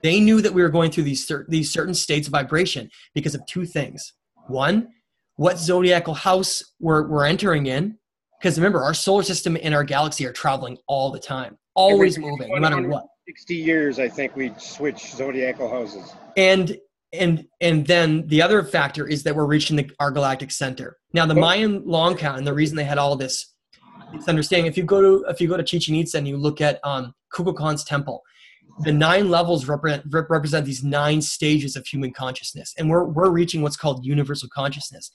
they knew that we were going through these certain states of vibration because of two things. One, what zodiacal house we're entering in. Because remember, our solar system and our galaxy are traveling all the time, always moving, no matter what. 60 years, I think we switch zodiacal houses. And then the other factor is that we're reaching our galactic center. Now, the Mayan long count, and the reason they had all this understanding, if you go to Chichen Itza and you look at Kukulkan's temple, the 9 levels represent these 9 stages of human consciousness, and we're reaching what's called universal consciousness.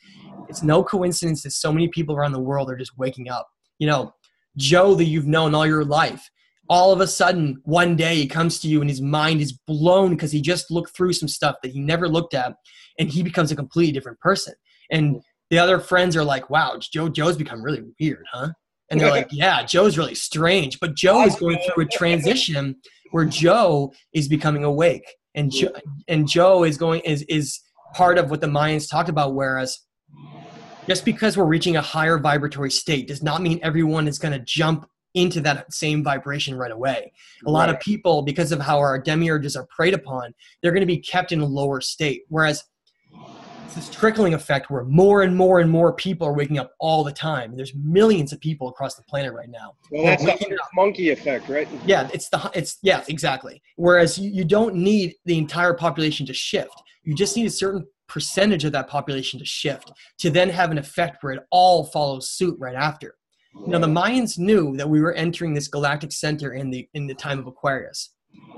It's no coincidence that so many people around the world are just waking up. You know, Joe that you've known all your life, all of a sudden one day he comes to you and his mind is blown because he just looked through some stuff that he never looked at, and he becomes a completely different person. And the other friends are like, "Wow, Joe's become really weird, huh?" And they're like, "Yeah, Joe's really strange." But Joe is going through a transition where Joe is becoming awake, and Joe is part of what the Mayans talked about. Whereas, just because we're reaching a higher vibratory state does not mean everyone is going to jump into that same vibration right away. A lot of people, because of how our demiurges are preyed upon, they're going to be kept in a lower state. Whereas it's this trickling effect where more and more and more people are waking up all the time. There's millions of people across the planet right now. Well, that's the monkey effect, right? Yeah, yeah, exactly. Whereas you don't need the entire population to shift. You just need a certain percentage of that population to shift to then have an effect where it all follows suit right after. Now, the Mayans knew that we were entering this galactic center in the time of Aquarius.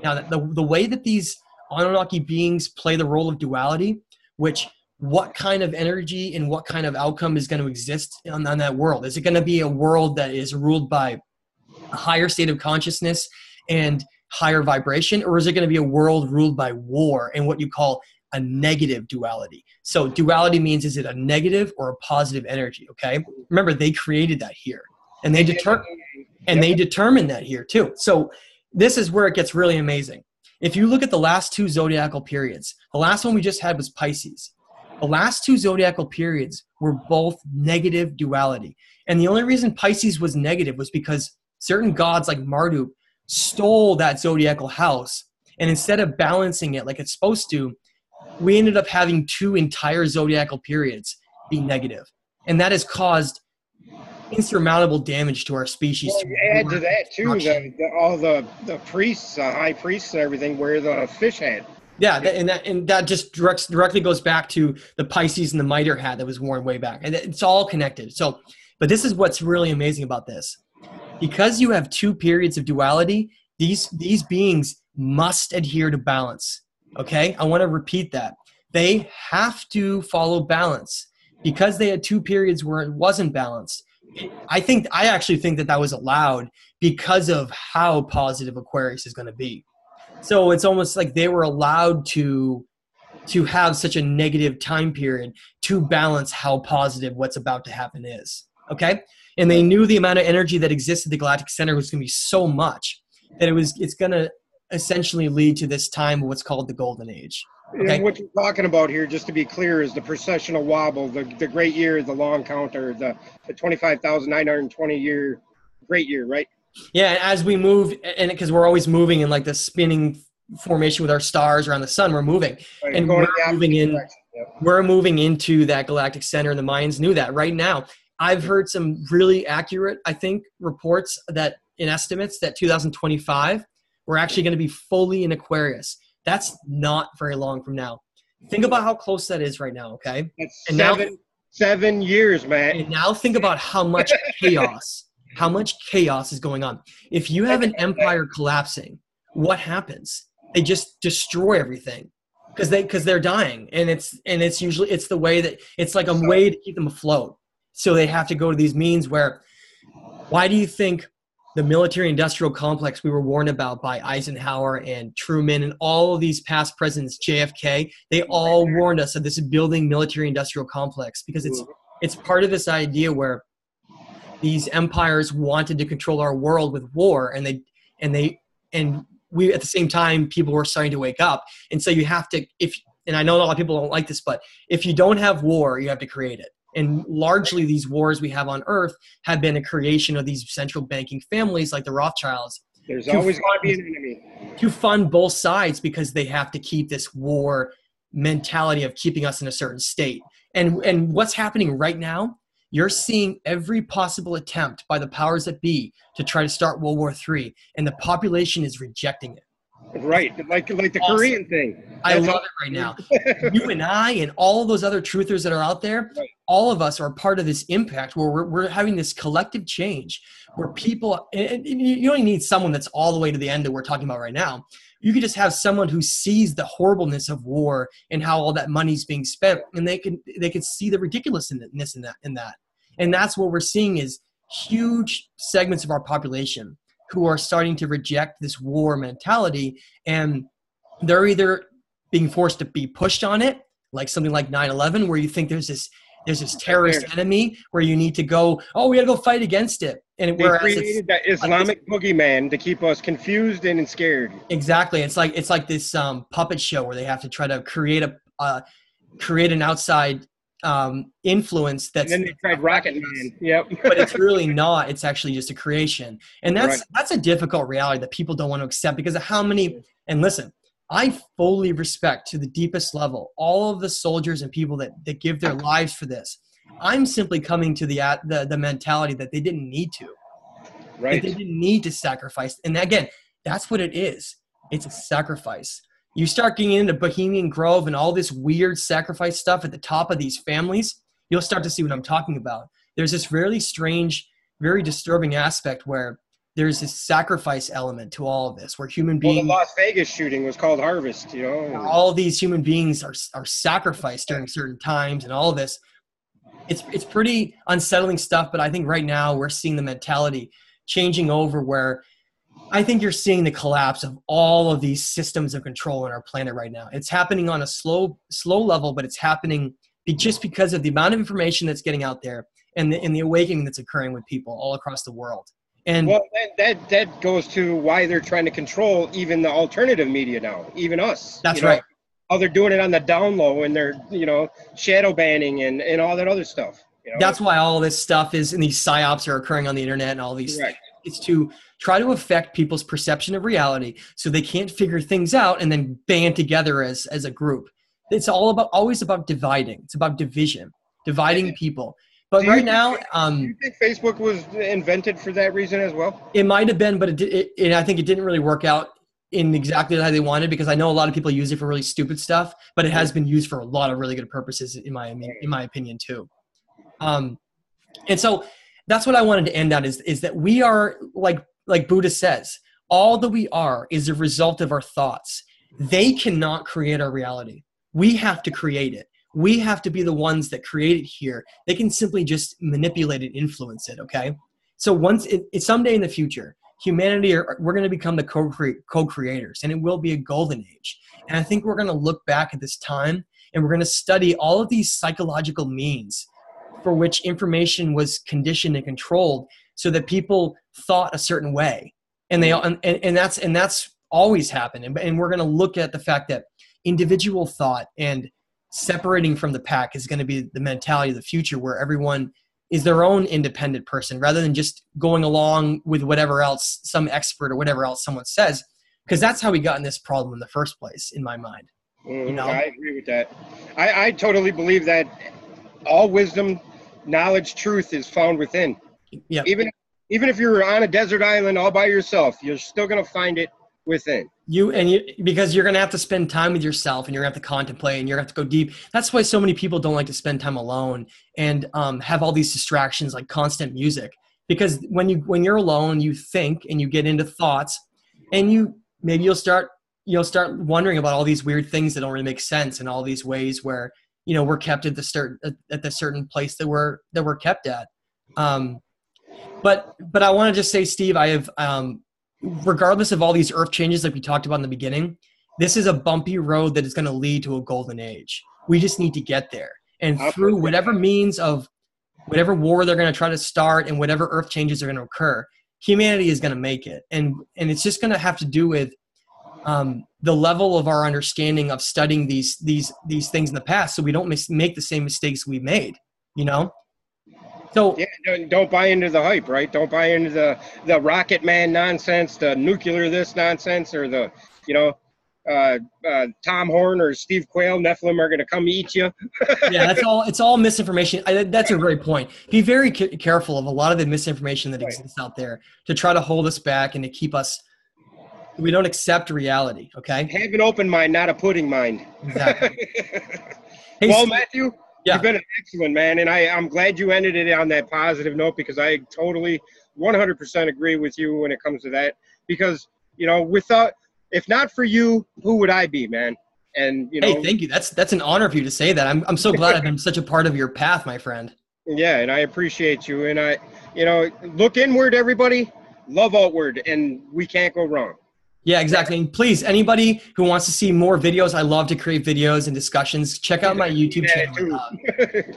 Now, the way that these Anunnaki beings play the role of duality, which what kind of energy and what kind of outcome is going to exist on that world? Is it going to be a world that is ruled by a higher state of consciousness and higher vibration, or is it going to be a world ruled by war and what you call a negative duality? So duality means, is it a negative or a positive energy? Okay. Remember, they created that here, and they determined that here too. So this is where it gets really amazing. If you look at the last 2 zodiacal periods, the last one we just had was Pisces. The last 2 zodiacal periods were both negative duality. And the only reason Pisces was negative was because certain gods like Marduk stole that zodiacal house, and instead of balancing it like it's supposed to, we ended up having 2 entire zodiacal periods be negative. And that has caused insurmountable damage to our species. Well, you add to that, too, all the priests, high priests and everything, wear the fish hat. Yeah, and that just directly goes back to the Pisces and the mitre hat that was worn way back. And it's all connected. So, but this is what's really amazing about this. Because you have 2 periods of duality, these beings must adhere to balance. Okay, I want to repeat that. They have to follow balance. Because they had 2 periods where it wasn't balanced, I actually think that was allowed because of how positive Aquarius is going to be. So it's almost like they were allowed to have such a negative time period to balance how positive what's about to happen is. Okay, and they knew the amount of energy that exists at the galactic center was going to be so much that it's going to essentially lead to this time of what's called the golden age. Okay? And what you're talking about here, just to be clear, is the precessional wobble, the great year, the long counter, the 25,920 year great year, right? Yeah, as we move, and because we're always moving in like the spinning formation with our stars around the sun, we're moving, right, and we're moving into that galactic center, and the Mayans knew that. Right now, I've heard some really accurate, I think, reports that in estimates that 2025 we're actually going to be fully in Aquarius. That's not very long from now. Think about how close that is right now, okay? It's and 7 years, man. And now think about how much chaos is going on. If you have an empire collapsing, what happens? They just destroy everything. because they're dying, and it's usually the way that it's like a way to keep them afloat. So they have to go to these means where. Why do you think the military-industrial complex we were warned about by Eisenhower and Truman and all of these past presidents, JFK, they all warned us of this building military-industrial complex because it's part of this idea where these empires wanted to control our world with war, and we at the same time people were starting to wake up, and so you have to and I know a lot of people don't like this, but if you don't have war, you have to create it. And largely these wars we have on Earth have been a creation of these central banking families like the Rothschilds. There's always going to be an enemy. To fund both sides because they have to keep this war mentality of keeping us in a certain state. And what's happening right now, you're seeing every possible attempt by the powers that be to try to start World War III, and the population is rejecting it. Right, like the awesome. Korean thing. I love it right now. You and I and all those other truthers that are out there, right. All of us are part of this impact where we're having this collective change where people, and you only need someone that's all the way to the end that we're talking about right now. You could just have someone who sees the horribleness of war and how all that money's being spent, and they can see the ridiculousness in that. And that's what we're seeing is huge segments of our population who are starting to reject this war mentality, and they're either being forced to be pushed on it, like something like 9/11, where you think there's this terrorist enemy where you need to go, oh, we got to go fight against it. And they created that Islamic boogeyman to keep us confused and scared. Exactly. It's like this puppet show where they have to try to create an outside influence that's. And then they tried Rocket Man. Yep. But it's really not. It's actually just a creation, and that's a difficult reality that people don't want to accept because of how many. And listen, I fully respect to the deepest level all of the soldiers and people that give their lives for this. I'm simply coming to the mentality that they didn't need to. Right. That they didn't need to sacrifice. And again, that's what it is. It's a sacrifice. You start getting into Bohemian Grove and all this weird sacrifice stuff at the top of these families, you'll start to see what I'm talking about. There's this really strange, very disturbing aspect where there's this sacrifice element to all of this, where human beings. Well, the Las Vegas shooting was called Harvest, you know. All of these human beings are sacrificed during certain times, and all of this. It's pretty unsettling stuff, but I think right now we're seeing the mentality changing over where I think you're seeing the collapse of all of these systems of control on our planet right now. It's happening on a slow level, but it's happening just because of the amount of information that's getting out there and the awakening that's occurring with people all across the world. And well, that goes to why they're trying to control even the alternative media now, even us. That's right. How they're doing it on the down low, and they're shadow banning and all that other stuff. That's why all this stuff is, and these psyops are occurring on the internet and all these things. It's to try to affect people's perception of reality so they can't figure things out and then band together as a group. It's always about dividing. It's about division, dividing people. But right now, do you think Facebook was invented for that reason as well? It might have been, but I think it didn't really work out in exactly how they wanted, because I know a lot of people use it for really stupid stuff, but it has been used for a lot of really good purposes in my opinion too. And so that's what I wanted to end on is that we are like Buddha says, all that we are is a result of our thoughts. They cannot create our reality. We have to create it. We have to be the ones that create it here. They can simply just manipulate it, influence it, okay? So once someday in the future, humanity, we're going to become the co-creators, and it will be a golden age. And I think we're going to look back at this time, and we're going to study all of these psychological means for which information was conditioned and controlled so that people thought a certain way. And that's always happened. And we're going to look at the fact that individual thought and separating from the pack is going to be the mentality of the future, where everyone is their own independent person rather than just going along with whatever else some expert or whatever else someone says, because that's how we got in this problem in the first place, in my mind. I agree with that. I totally believe that all wisdom, knowledge, truth is found within. Yeah. Even if you're on a desert island all by yourself, you're still going to find it within. Because you're going to have to spend time with yourself, and you're going to have to contemplate, and you're going to have to go deep. That's why so many people don't like to spend time alone and have all these distractions like constant music. Because when you're alone, you think and you get into thoughts, and maybe you'll start start wondering about all these weird things that don't really make sense, and all these ways where, we're kept at the certain place that we're kept at. But I want to just say, Steve, I have, regardless of all these earth changes like we talked about in the beginning, this is a bumpy road that is going to lead to a golden age. We just need to get there. And through whatever means of whatever war they're going to try to start and whatever earth changes are going to occur, humanity is going to make it. And it's just going to have to do with the level of our understanding of studying these things in the past, so we don't make the same mistakes we made, So yeah, don't buy into the hype, right? Don't buy into the rocket man nonsense, the nuclear this nonsense, or the, Tom Horn or Steve Quayle, Nephilim are going to come eat you. Yeah, it's all misinformation. That's a great point. Be very careful of a lot of the misinformation that exists out there to try to hold us back and to keep us, we don't accept reality, okay? Have an open mind, not a pudding mind. Exactly. Hey, well, Steve, Matthew, yeah. You've been excellent, man, and I'm glad you ended it on that positive note, because I totally 100% agree with you when it comes to that, because, if not for you, who would I be, man? And hey, thank you. That's an honor for you to say that. I'm so glad I've been such a part of your path, my friend. Yeah, and I appreciate you. And I, look inward, everybody, love outward, and we can't go wrong. Yeah, exactly. And please, anybody who wants to see more videos, I love to create videos and discussions. Check out my YouTube channel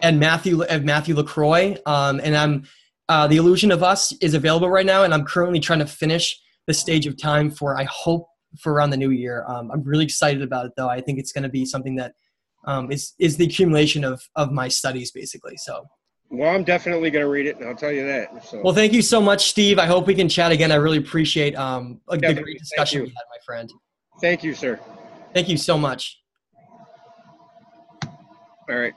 and Matthew LaCroix. And I'm The Illusion of Us is available right now, and I'm currently trying to finish the Stage of Time for, I hope, for around the new year. I'm really excited about it, though. I think it's going to be something that is the accumulation of my studies, basically. So. Well, I'm definitely going to read it, and I'll tell you that. So. Well, thank you so much, Steve. I hope we can chat again. I really appreciate the great discussion we had, my friend. Thank you, sir. Thank you so much. All right.